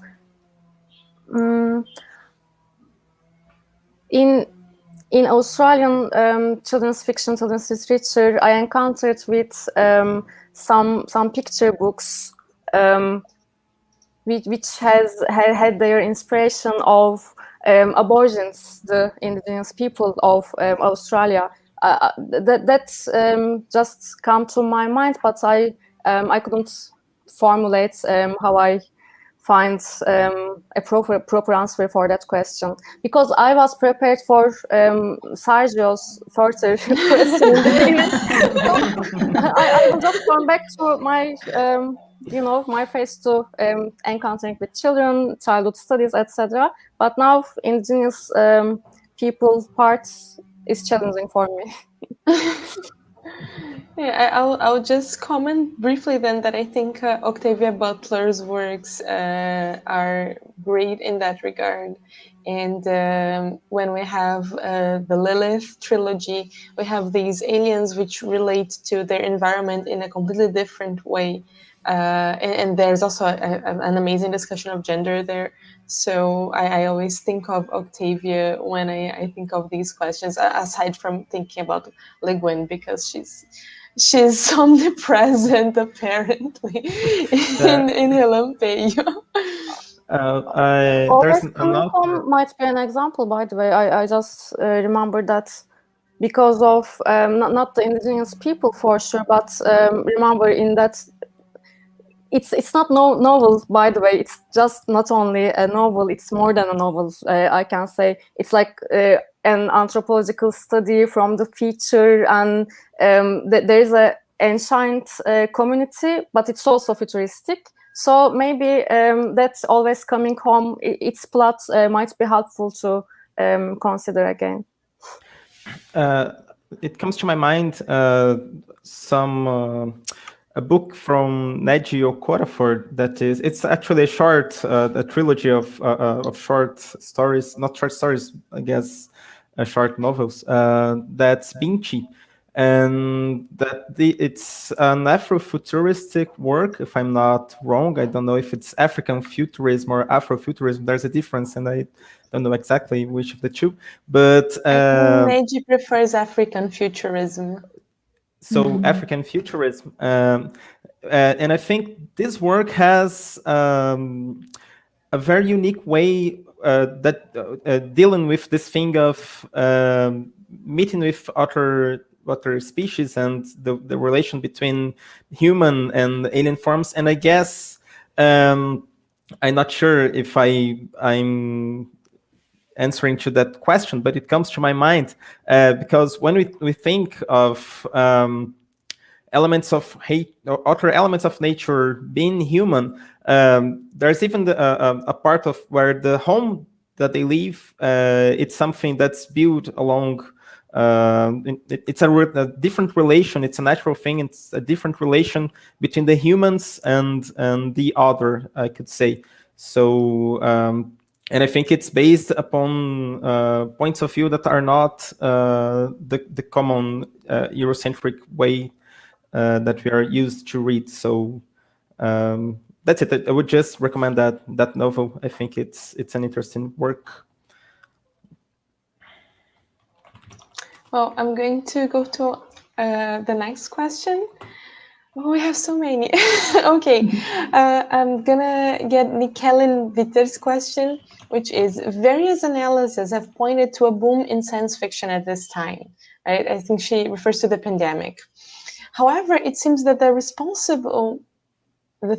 in Australian children's fiction, children's literature, I encountered with some picture books which had their inspiration of Aborigines, the indigenous people of Australia. That just come to my mind, but I couldn't formulate how I find a proper answer for that question, because I was prepared for Sergio's further question. I will just come back to my my face to encountering with children, childhood studies, etc. But now indigenous people part is challenging for me. Yeah, I'll just comment briefly then that I think Octavia Butler's works are great in that regard. And when we have the Lilith trilogy, we have these aliens which relate to their environment in a completely different way. And there's also an amazing discussion of gender there. So I always think of Octavia when I think of these questions, aside from thinking about Le Guin, because she's omnipresent apparently in Relampeio. There's another... might be an example, by the way. I just remember that because of not the indigenous people for sure, but remember in that it's not novel, by the way. It's just not only a novel, it's more than a novel. I can say it's like an anthropological study from the future, and there is a ancient community, but it's also futuristic. So maybe that's always coming home. Its plot might be helpful to consider again. It comes to my mind some a book from Neji Okorafor that it's actually a short, a trilogy of short stories, not short stories, I guess, short novels. That's Binti, and it's an Afrofuturistic work, if I'm not wrong. I don't know if it's African futurism or Afrofuturism. There's a difference, and I don't know exactly which of the two. But Neji prefers African futurism. So African futurism, and I think this work has a very unique way that dealing with this thing of meeting with other species and the relation between human and alien forms. And I guess I'm not sure if I'm answering to that question, but it comes to my mind because when we think of elements of hate or other elements of nature being human, there's even a part of where the home that they live, it's something that's built along. It's a different relation. It's a natural thing. It's a different relation between the humans and the other, I could say. So. And I think it's based upon points of view that are not the common Eurocentric way that we are used to read. So that's it. I would just recommend that novel. I think it's an interesting work. Well, I'm going to go to the next question. Oh, we have so many. Okay, I'm gonna get Nikelin Vitter's question, which is, various analyses have pointed to a boom in science fiction at this time, right? I think she refers to the pandemic. However, it seems that the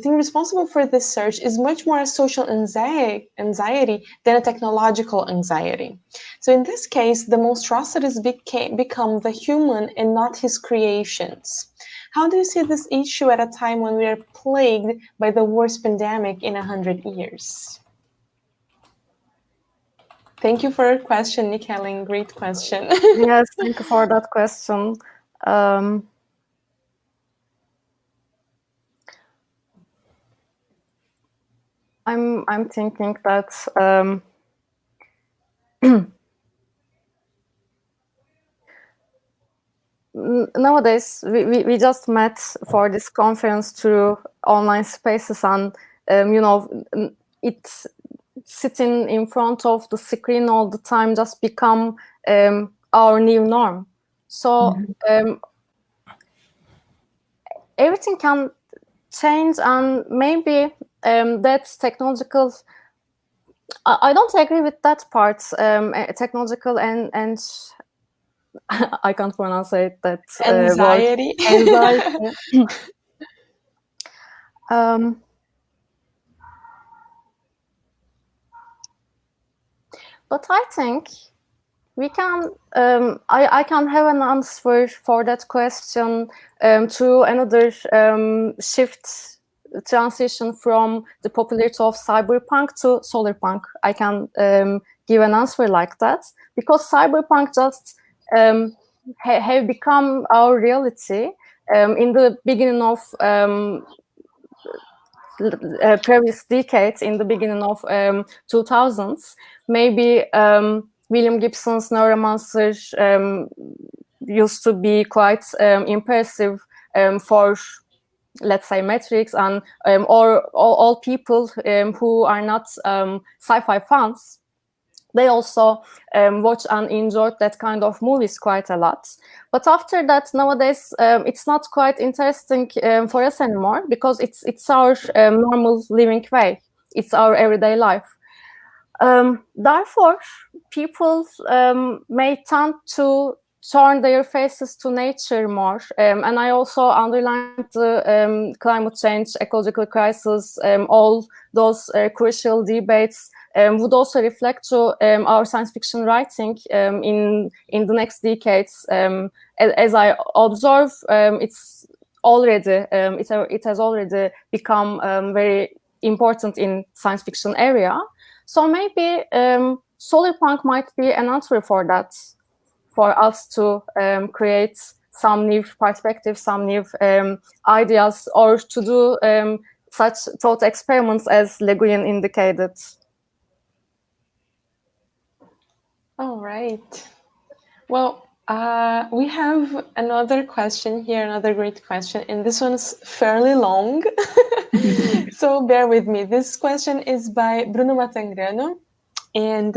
thing responsible for this surge is much more a social anxiety than a technological anxiety. So in this case, the monstrosities become the human and not his creations. How do you see this issue at a time when we are plagued by the worst pandemic in 100 years? Thank you for your question, Nikelin. Great question. Yes, thank you for that question. I'm thinking that nowadays we just met for this conference through online spaces, and it's sitting in front of the screen all the time just become our new norm. So everything can change, and maybe that technological, I don't agree with that part, technological and I can't pronounce it, that anxiety. Anxiety. But I think we can, I can have an answer for that question through another transition from the popularity of cyberpunk to solarpunk. I can give an answer like that, because cyberpunk just have become our reality in the beginning of previous decades, in the beginning of 2000s. Maybe William Gibson's Neuromancer used to be quite impressive for, let's say, metrics, and or all people who are not sci-fi fans, they also watch and enjoy that kind of movies quite a lot. But after that, nowadays, it's not quite interesting for us anymore, because it's our normal living way. It's our everyday life. Therefore, people may tend to turn their faces to nature more. And I also underlined the climate change, ecological crisis, all those crucial debates would also reflect to our science fiction writing in the next decades. As I observe, it's already it has already become very important in science fiction area. So maybe solarpunk might be an answer for that, for us to create some new perspectives, some new ideas, or to do such thought experiments as Le Guin indicated. All right. Well, we have another question here, another great question, and this one's fairly long, so bear with me. This question is by Bruno Matangrano, and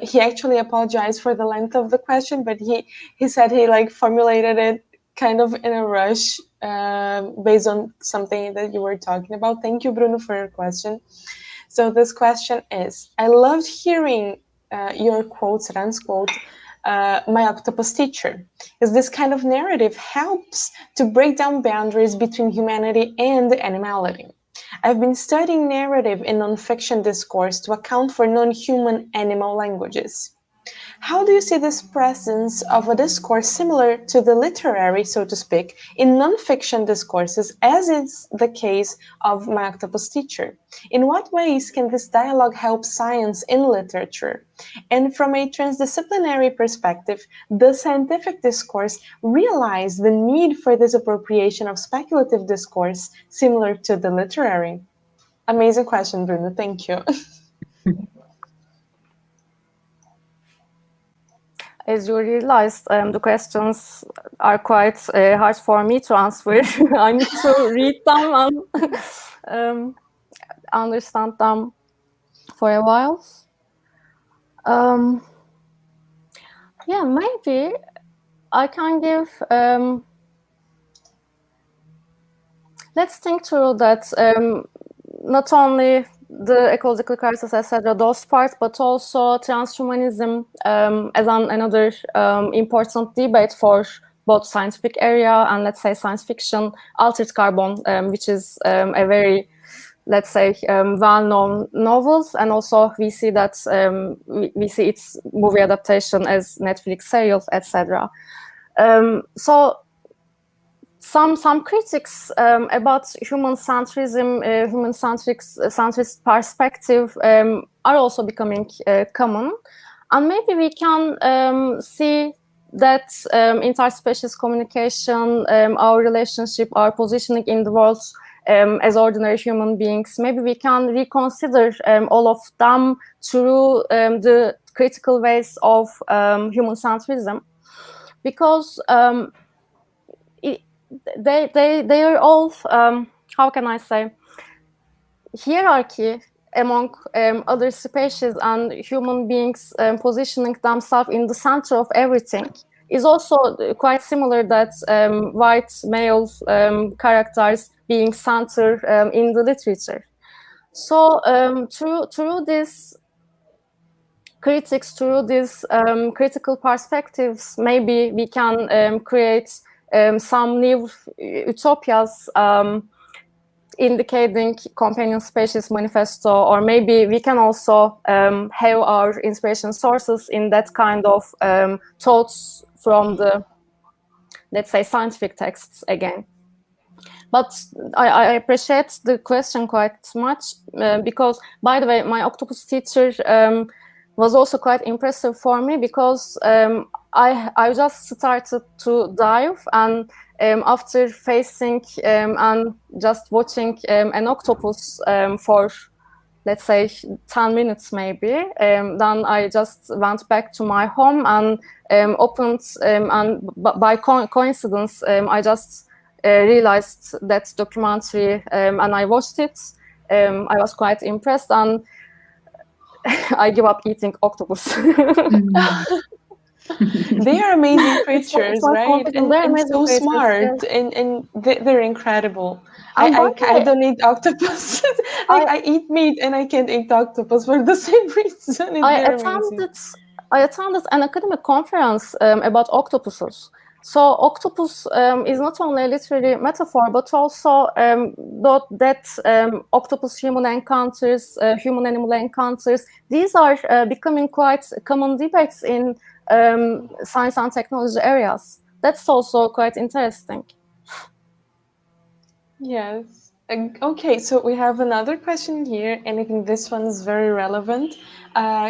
he actually apologized for the length of the question, but he said he like formulated it kind of in a rush based on something that you were talking about. Thank you, Bruno, for your question. So this question is, I loved hearing your quote, Seran's quote, my octopus teacher, is this kind of narrative helps to break down boundaries between humanity and animality. I've been studying narrative in nonfiction discourse to account for non-human animal languages. How do you see this presence of a discourse similar to the literary, so to speak, in nonfiction discourses, as is the case of My Octopus Teacher? In what ways can this dialogue help science in literature? And from a transdisciplinary perspective, does scientific discourse realize the need for this appropriation of speculative discourse similar to the literary? Amazing question, Bruno. Thank you. As you realized, the questions are quite hard for me to answer. I need to read them and understand them for a while. Yeah, maybe I can give... let's think through that not only the ecological crisis, etc., those parts, but also transhumanism as another important debate for both scientific area and, let's say, science fiction, Altered Carbon, which is a very, let's say, well-known novel, and also we see that we see its movie adaptation as Netflix serials, etc. So some critics about human-centrism, human-centrist perspective are also becoming common, and maybe we can see that interspecies communication, our relationship, our positioning in the world as ordinary human beings, maybe we can reconsider all of them through the critical ways of human-centrism, because they are all, how can I say, hierarchy among other species and human beings positioning themselves in the center of everything is also quite similar, that white male characters being centered in the literature. So through this critics, through these critical perspectives, maybe we can create some new utopias indicating companion species manifesto, or maybe we can also have our inspiration sources in that kind of thoughts from the, let's say, scientific texts again. But I appreciate the question quite much because, by the way, My Octopus Teacher was also quite impressive for me, because I just started to dive, and after facing and just watching an octopus for, let's say, 10 minutes maybe, then I just went back to my home and opened, and by coincidence, I just realized that documentary and I watched it. I was quite impressed, and I give up eating octopus. They are amazing creatures, right? And so creatures, smart, yes. and they're incredible. I don't eat octopus. I eat meat, and I can't eat octopus for the same reason. I attended an academic conference about octopuses. So octopus is not only a literary metaphor, but also that octopus-human encounters, human-animal encounters, these are becoming quite common debates in science and technology areas. That's also quite interesting. Yes. Okay, so we have another question here, and I think this one is very relevant.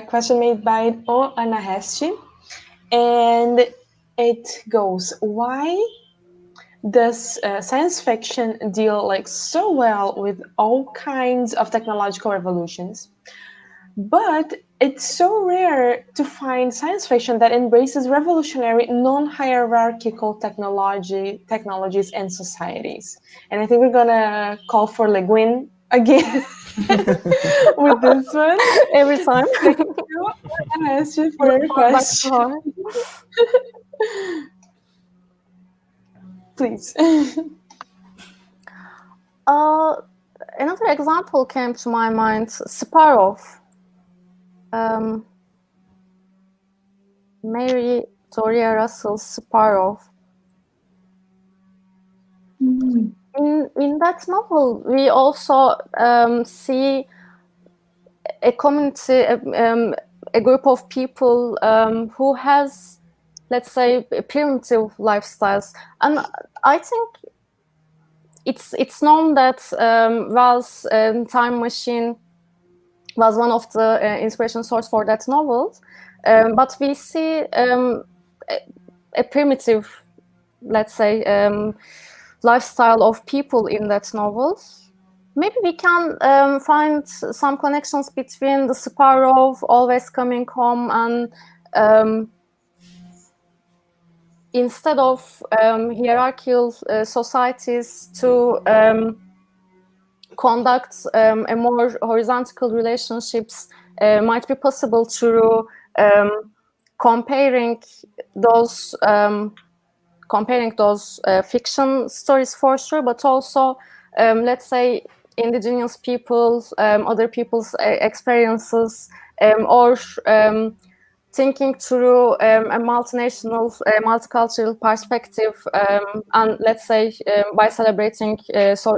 Question made by O. Anahesti, and it goes, why does science fiction deal like so well with all kinds of technological revolutions, but it's so rare to find science fiction that embraces revolutionary non-hierarchical technologies and societies. And I think we're gonna call for Le Guin again with this one. Every time. Thank you. I asked you for your question. Please. Another example came to my mind, Sparrow. Mary Toria Russell's Sparrow. In that novel, we also see a community, a group of people who has, let's say, primitive lifestyles, and I think it's known that Wells' Time Machine was one of the inspiration source for that novel, but we see a primitive, let's say, lifestyle of people in that novel. Maybe we can find some connections between the Sparrow always coming home and instead of hierarchical societies to conduct a more horizontal relationships might be possible through comparing those fiction stories for sure, but also let's say indigenous people, other people's experiences, or thinking through a multinational, multicultural perspective, and let's say by celebrating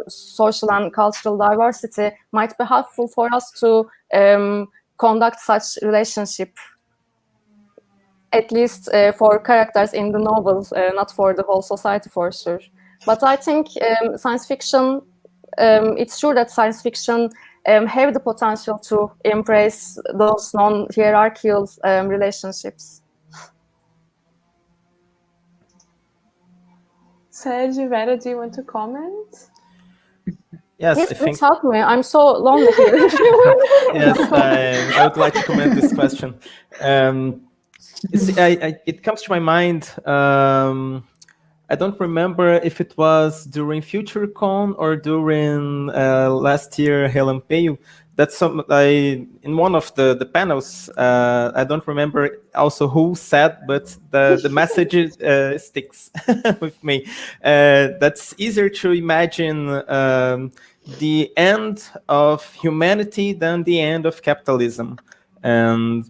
social and cultural diversity might be helpful for us to conduct such relationship, at least for characters in the novel, not for the whole society for sure. But I think science fiction, it's true that science fiction have the potential to embrace those non-hierarchical relationships. Sergio, Vera, do you want to comment? Yes, Yes, I please think. help me. I'm so lonely here. Yes, I would like to comment this question. It comes to my mind. I don't remember if it was during FutureCon or during last year Relampeio. That's in one of the panels. I don't remember also who said, but the message sticks with me. That's easier to imagine the end of humanity than the end of capitalism, and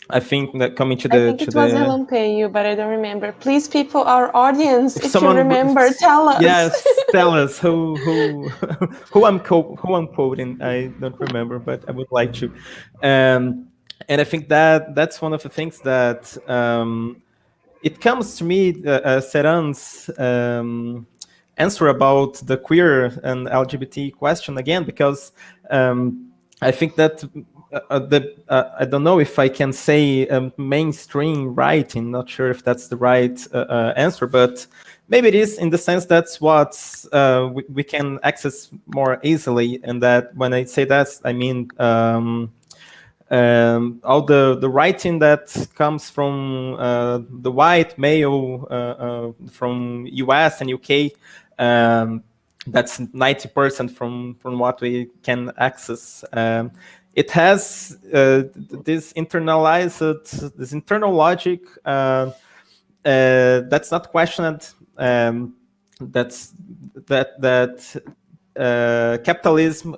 I think that coming to the... I think it was Relampeio, but I don't remember. Please, people, our audience, if you remember, tell us. Yes, tell us who I'm quoting. I don't remember, but I would like to. And I think that's one of the things that it comes to me, Seran's answer about the queer and LGBT question again, because I think that I don't know if I can say mainstream writing. Not sure if that's the right answer, but maybe it is, in the sense that's what we can access more easily. And that when I say that, I mean all the writing that comes from the white male from US and UK. That's 90% from what we can access. It has this internal logic that's not questioned. That capitalism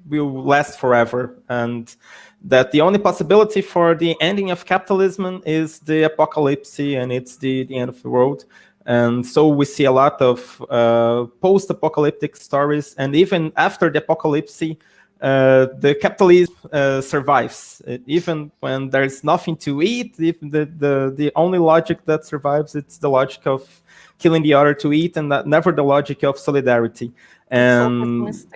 will last forever, and that the only possibility for the ending of capitalism is the apocalypse, and it's the end of the world. And so we see a lot of post-apocalyptic stories, and even after the apocalypse, the capitalism survives. Even when there's nothing to eat, if the only logic that survives, it's the logic of killing the other to eat, and never the logic of solidarity. And so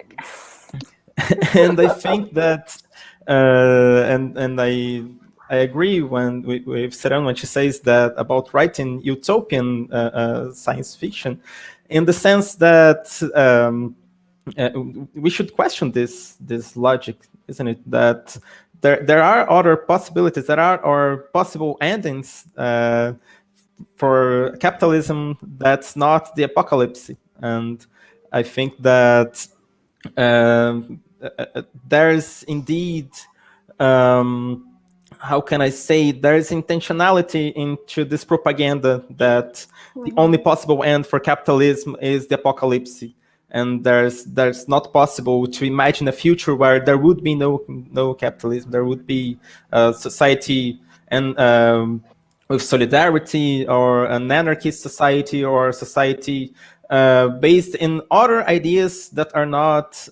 and I think that and I I agree with Seran when she says that about writing utopian science fiction, in the sense that we should question this logic, isn't it? That there are other possibilities, there are or possible endings for capitalism that's not the apocalypse, and I think that there's indeed. How can I say, there's intentionality into this propaganda that the only possible end for capitalism is the apocalypse, and there's not possible to imagine a future where there would be no capitalism. There would be a society and with solidarity, or an anarchist society, or a society based in other ideas that are not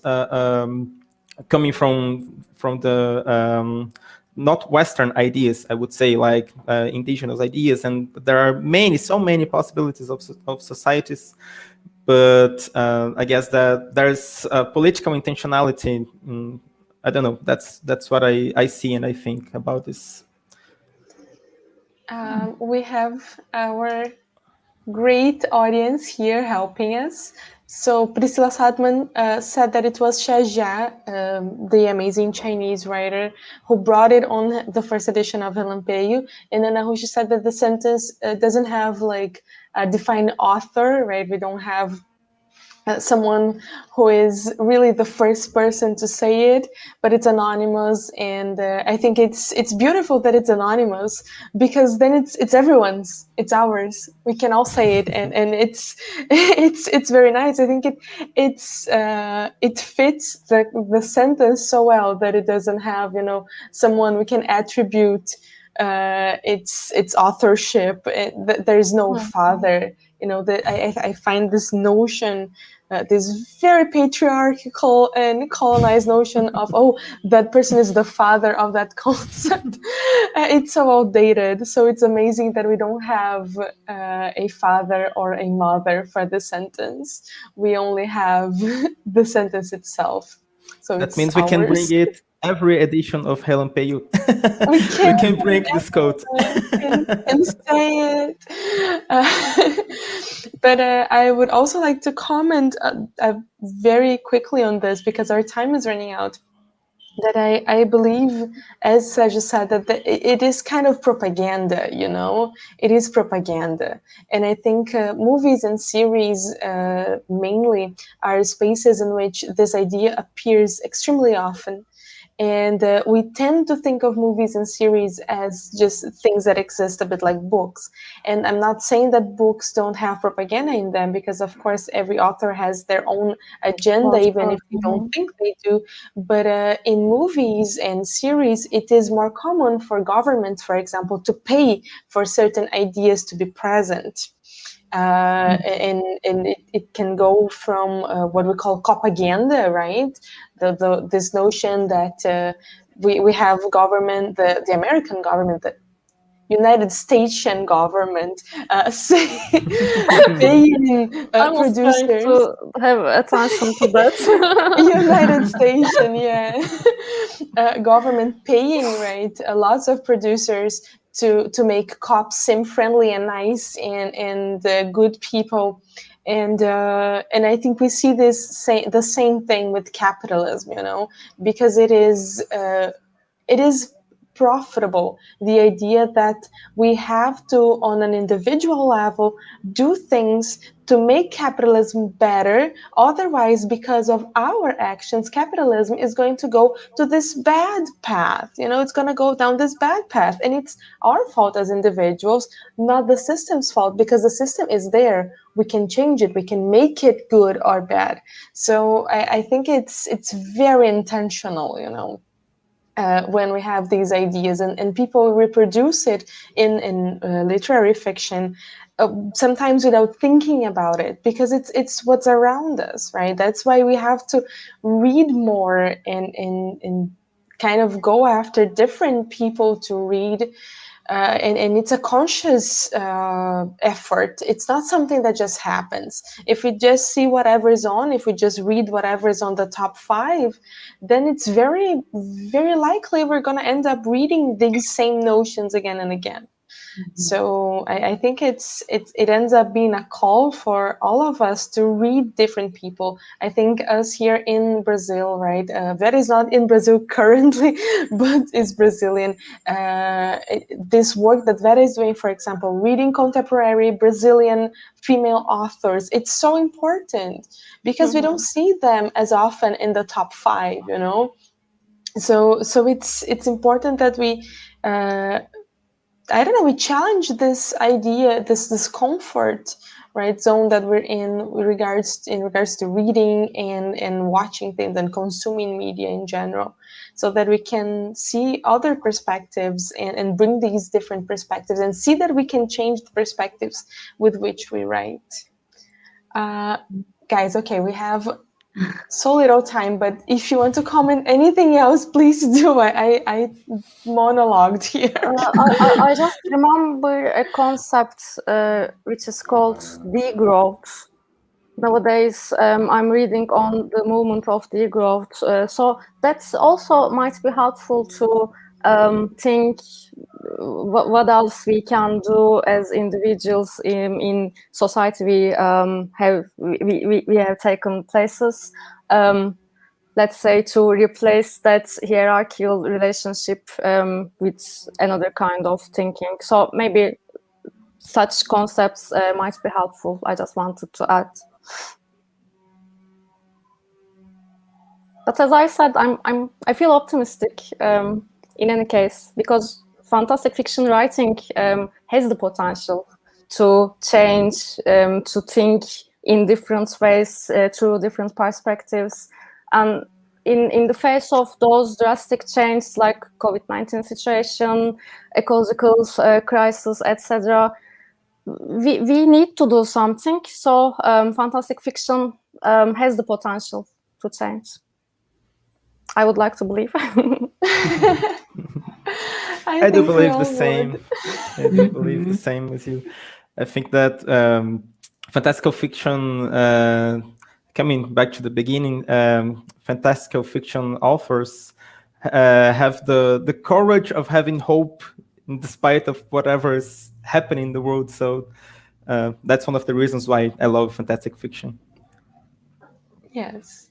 coming from the not Western ideas, I would say, like indigenous ideas. And there are so many possibilities of societies. But I guess that there's political intentionality. I don't know. That's what I see and I think about this. We have our great audience here helping us. So Priscilla Sadman said that it was Xia, the amazing Chinese writer, who brought it on the first edition of Relampeio. And then Ahushi said that the sentence doesn't have like a defined author, right? We don't have someone who is really the first person to say it, but it's anonymous. And I think it's beautiful that it's anonymous, because then it's everyone's, it's ours. We can all say it, and it's it's very nice. I think it fits the sentence so well that it doesn't have, someone we can attribute its authorship. There's no father. I find this notion, this very patriarchal and colonized notion of, that person is the father of that concept. It's so outdated. So it's amazing that we don't have a father or a mother for the sentence. We only have the sentence itself. So that means we can bring it every edition of Relampeio. We can bring this quote and say it. But I would also like to comment very quickly on this, because our time is running out. That I believe, as Sergio said, that it is kind of propaganda, it is propaganda. And I think movies and series mainly are spaces in which this idea appears extremely often. And we tend to think of movies and series as just things that exist a bit like books. And I'm not saying that books don't have propaganda in them, because of course every author has their own agenda, even if you don't think they do. But in movies and series, it is more common for governments, for example, to pay for certain ideas to be present. And it can go from what we call propaganda, right? This notion that we have government, the American government, the United States government, paying producers. Trying to have attention to that. United States, government paying, right? Lots of producers to make cops seem friendly and nice and good people. And I think we see the same thing with capitalism, because it is profitable. The idea that we have to, on an individual level, do things to make capitalism better. Otherwise, because of our actions, capitalism is going to go to this bad path. It's going to go down this bad path. And it's our fault as individuals, not the system's fault, because the system is there. We can change it. We can make it good or bad. So I think it's very intentional, when we have these ideas, and people reproduce it in literary fiction, sometimes without thinking about it, because it's what's around us, right? That's why we have to read more and kind of go after different people to read, and it's a conscious effort. It's not something that just happens. If we just see whatever is on, if we just read whatever is on the top 5, then it's very, very likely we're going to end up reading these same notions again and again. So I think it ends up being a call for all of us to read different people. I think us here in Brazil, right? Vera is not in Brazil currently, but is Brazilian. This work that Vera is doing, for example, reading contemporary Brazilian female authors, it's so important because we don't see them as often in the top 5, you know? So it's important that we I don't know, we challenge this idea, this comfort, right, zone that we're in regards to reading and watching things and consuming media in general, so that we can see other perspectives and bring these different perspectives and see that we can change the perspectives with which we write. Guys, okay, we have so little time, but if you want to comment anything else, please do. I monologued here. I just remember a concept which is called degrowth. Nowadays, I'm reading on the movement of degrowth, so that's also might be helpful to think what else we can do as individuals in society. We have taken places, let's say, to replace that hierarchical relationship with another kind of thinking. So maybe such concepts might be helpful. I just wanted to add. But as I said, I feel optimistic in any case, because fantastic fiction writing has the potential to change, to think in different ways through different perspectives. And in the face of those drastic changes like COVID-19 situation, ecological crisis, etc., we need to do something. So fantastic fiction has the potential to change. I would like to believe. I do believe the same. I do believe the same with you. I think that fantastical fiction, coming back to the beginning, fantastical fiction authors have the courage of having hope in despite of whatever is happening in the world. So that's one of the reasons why I love fantastic fiction. Yes.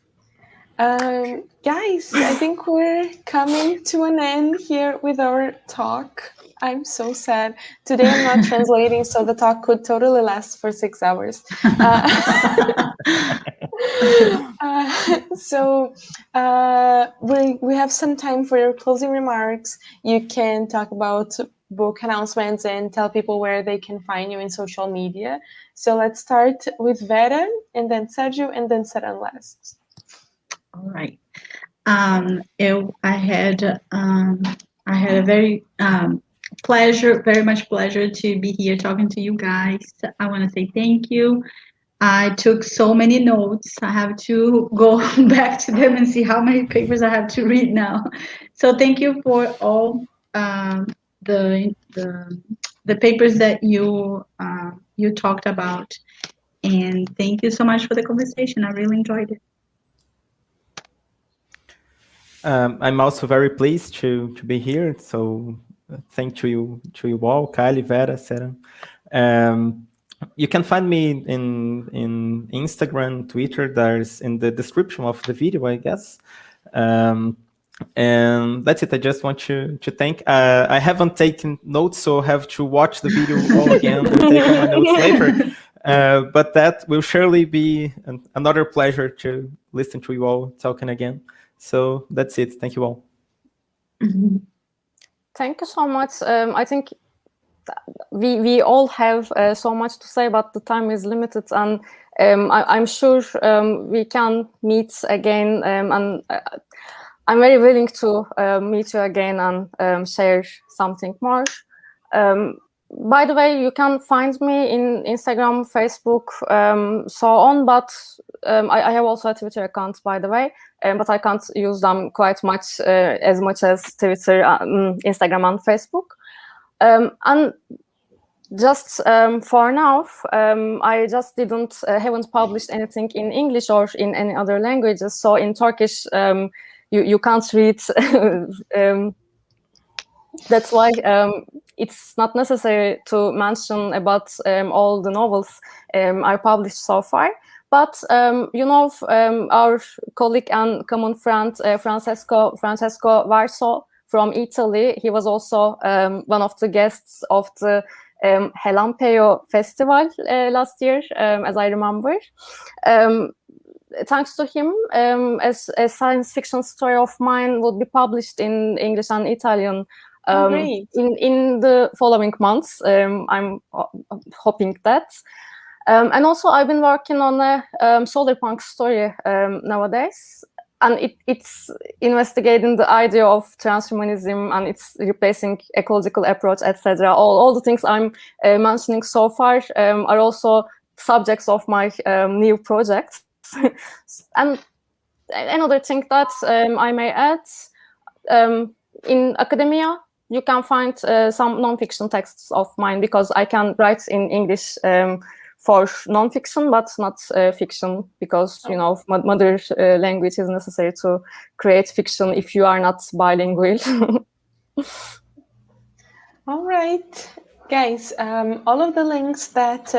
Guys, I think we're coming to an end here with our talk. I'm so sad. Today I'm not translating, so the talk could totally last for 6 hours. So we have some time for your closing remarks. You can talk about book announcements and tell people where they can find you in social media. So let's start with Vera, and then Sergio, and then Seran last. All right. I had a very very much pleasure to be here talking to you guys. I want to say thank you. I took so many notes. I have to go back to them and see how many papers I have to read now. So thank you for all the papers that you talked about, and thank you so much for the conversation. I really enjoyed it. I'm also very pleased to be here. So thank you all, Kylie, Vera, Sarah. You can find me in Instagram, Twitter. There's in the description of the video, I guess. And that's it. I just want to thank. I haven't taken notes, so I have to watch the video all again and take my notes later. But that will surely be another pleasure to listen to you all talking again. So that's it. Thank you all. Thank you so much. I think we all have so much to say, but the time is limited, and I'm sure we can meet again. And I'm very willing to meet you again and share something more. By the way, you can find me in Instagram, Facebook, so on, but I have also a Twitter account, by the way, but I can't use them quite much, as much as Twitter, Instagram, and Facebook. And just for now, I just haven't published anything in English or in any other languages. So in Turkish, you can't read. That's why it's not necessary to mention about all the novels I published so far. But our colleague and common friend Francesco Varso from Italy, he was also one of the guests of the Helampeo Festival last year, as I remember. Thanks to him, a science fiction story of mine will be published in English and Italian in the following months. I'm hoping that. And also, I've been working on a solar punk story nowadays, and it's investigating the idea of transhumanism, and it's replacing ecological approach, etc. All the things I'm mentioning so far are also subjects of my new project. And another thing that I may add, in academia, you can find some non-fiction texts of mine, because I can write in English for non-fiction, but not fiction, because mother language is necessary to create fiction if you are not bilingual. All right, guys, all of the links that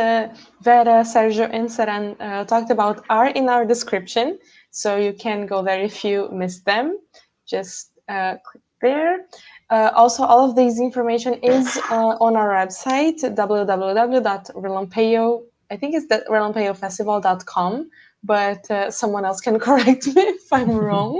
Vera, Sergio, and Seran talked about are in our description, so you can go there if you missed them. Just click there. Also, all of this information is on our website, www.relampeo. I think it's relampeyofestival.com, but someone else can correct me if I'm wrong.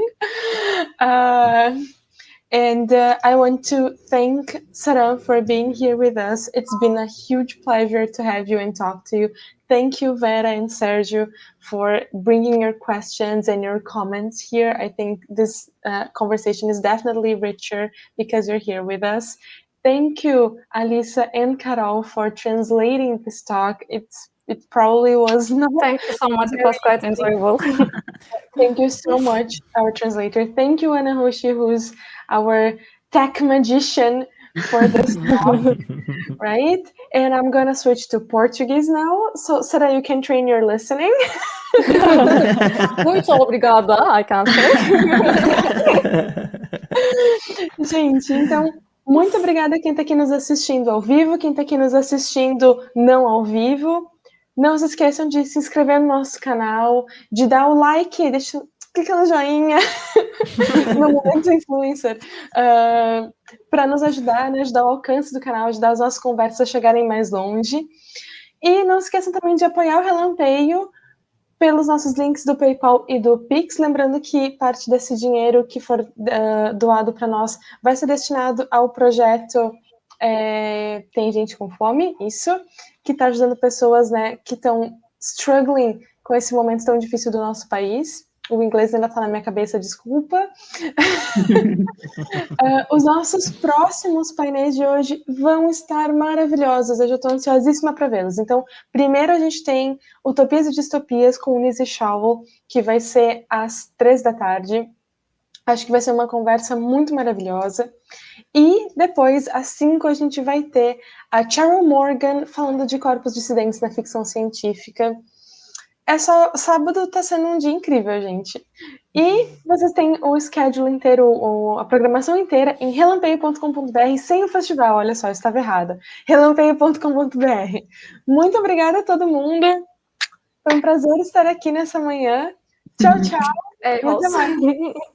And I want to thank Seran for being here with us. It's been a huge pleasure to have you and talk to you. Thank you, Vera and Sergio, for bringing your questions and your comments here. I think this conversation is definitely richer because you're here with us. Thank you, Alisa and Carol, for translating this talk. It probably was not... Thank you so much. It was quite enjoyable. Thank you so much, our translator. Thank you, Ana Hoshi, who's our tech magician for this talk, right? And I'm going to switch to Portuguese now. So, Sara, you can train your listening. Muito obrigada, I can say. Gente, então, muito obrigada a quem está aqui nos assistindo ao vivo, quem está aqui nos assistindo não ao vivo. Não se esqueçam de se inscrever no nosso canal, de dar o like, clica no joinha, no momento influencer, para nos ajudar, né, ajudar o alcance do canal, ajudar as nossas conversas a chegarem mais longe. E não se esqueçam também de apoiar o Relampeio pelos nossos links do PayPal e do Pix, lembrando que parte desse dinheiro que for doado para nós vai ser destinado ao projeto Tem Gente com Fome, isso, que está ajudando pessoas, né, que estão struggling com esse momento tão difícil do nosso país. O inglês ainda está na minha cabeça, desculpa. Os nossos próximos painéis de hoje vão estar maravilhosos, eu já estou ansiosíssima para vê-los. Então, primeiro a gente tem Utopias e Distopias com Lizzie Shavel, que vai ser às 15h. Acho que vai ser uma conversa muito maravilhosa. E depois, às 5h, a gente vai ter a Cheryl Morgan falando de corpos dissidentes na ficção científica. Sábado tá sendo um dia incrível, gente. E vocês têm o schedule inteiro, a programação inteira em relampeio.com.br, sem o festival, olha só, eu estava errada. relampeio.com.br. Muito obrigada a todo mundo. Foi um prazer estar aqui nessa manhã. Tchau, tchau. E até mais.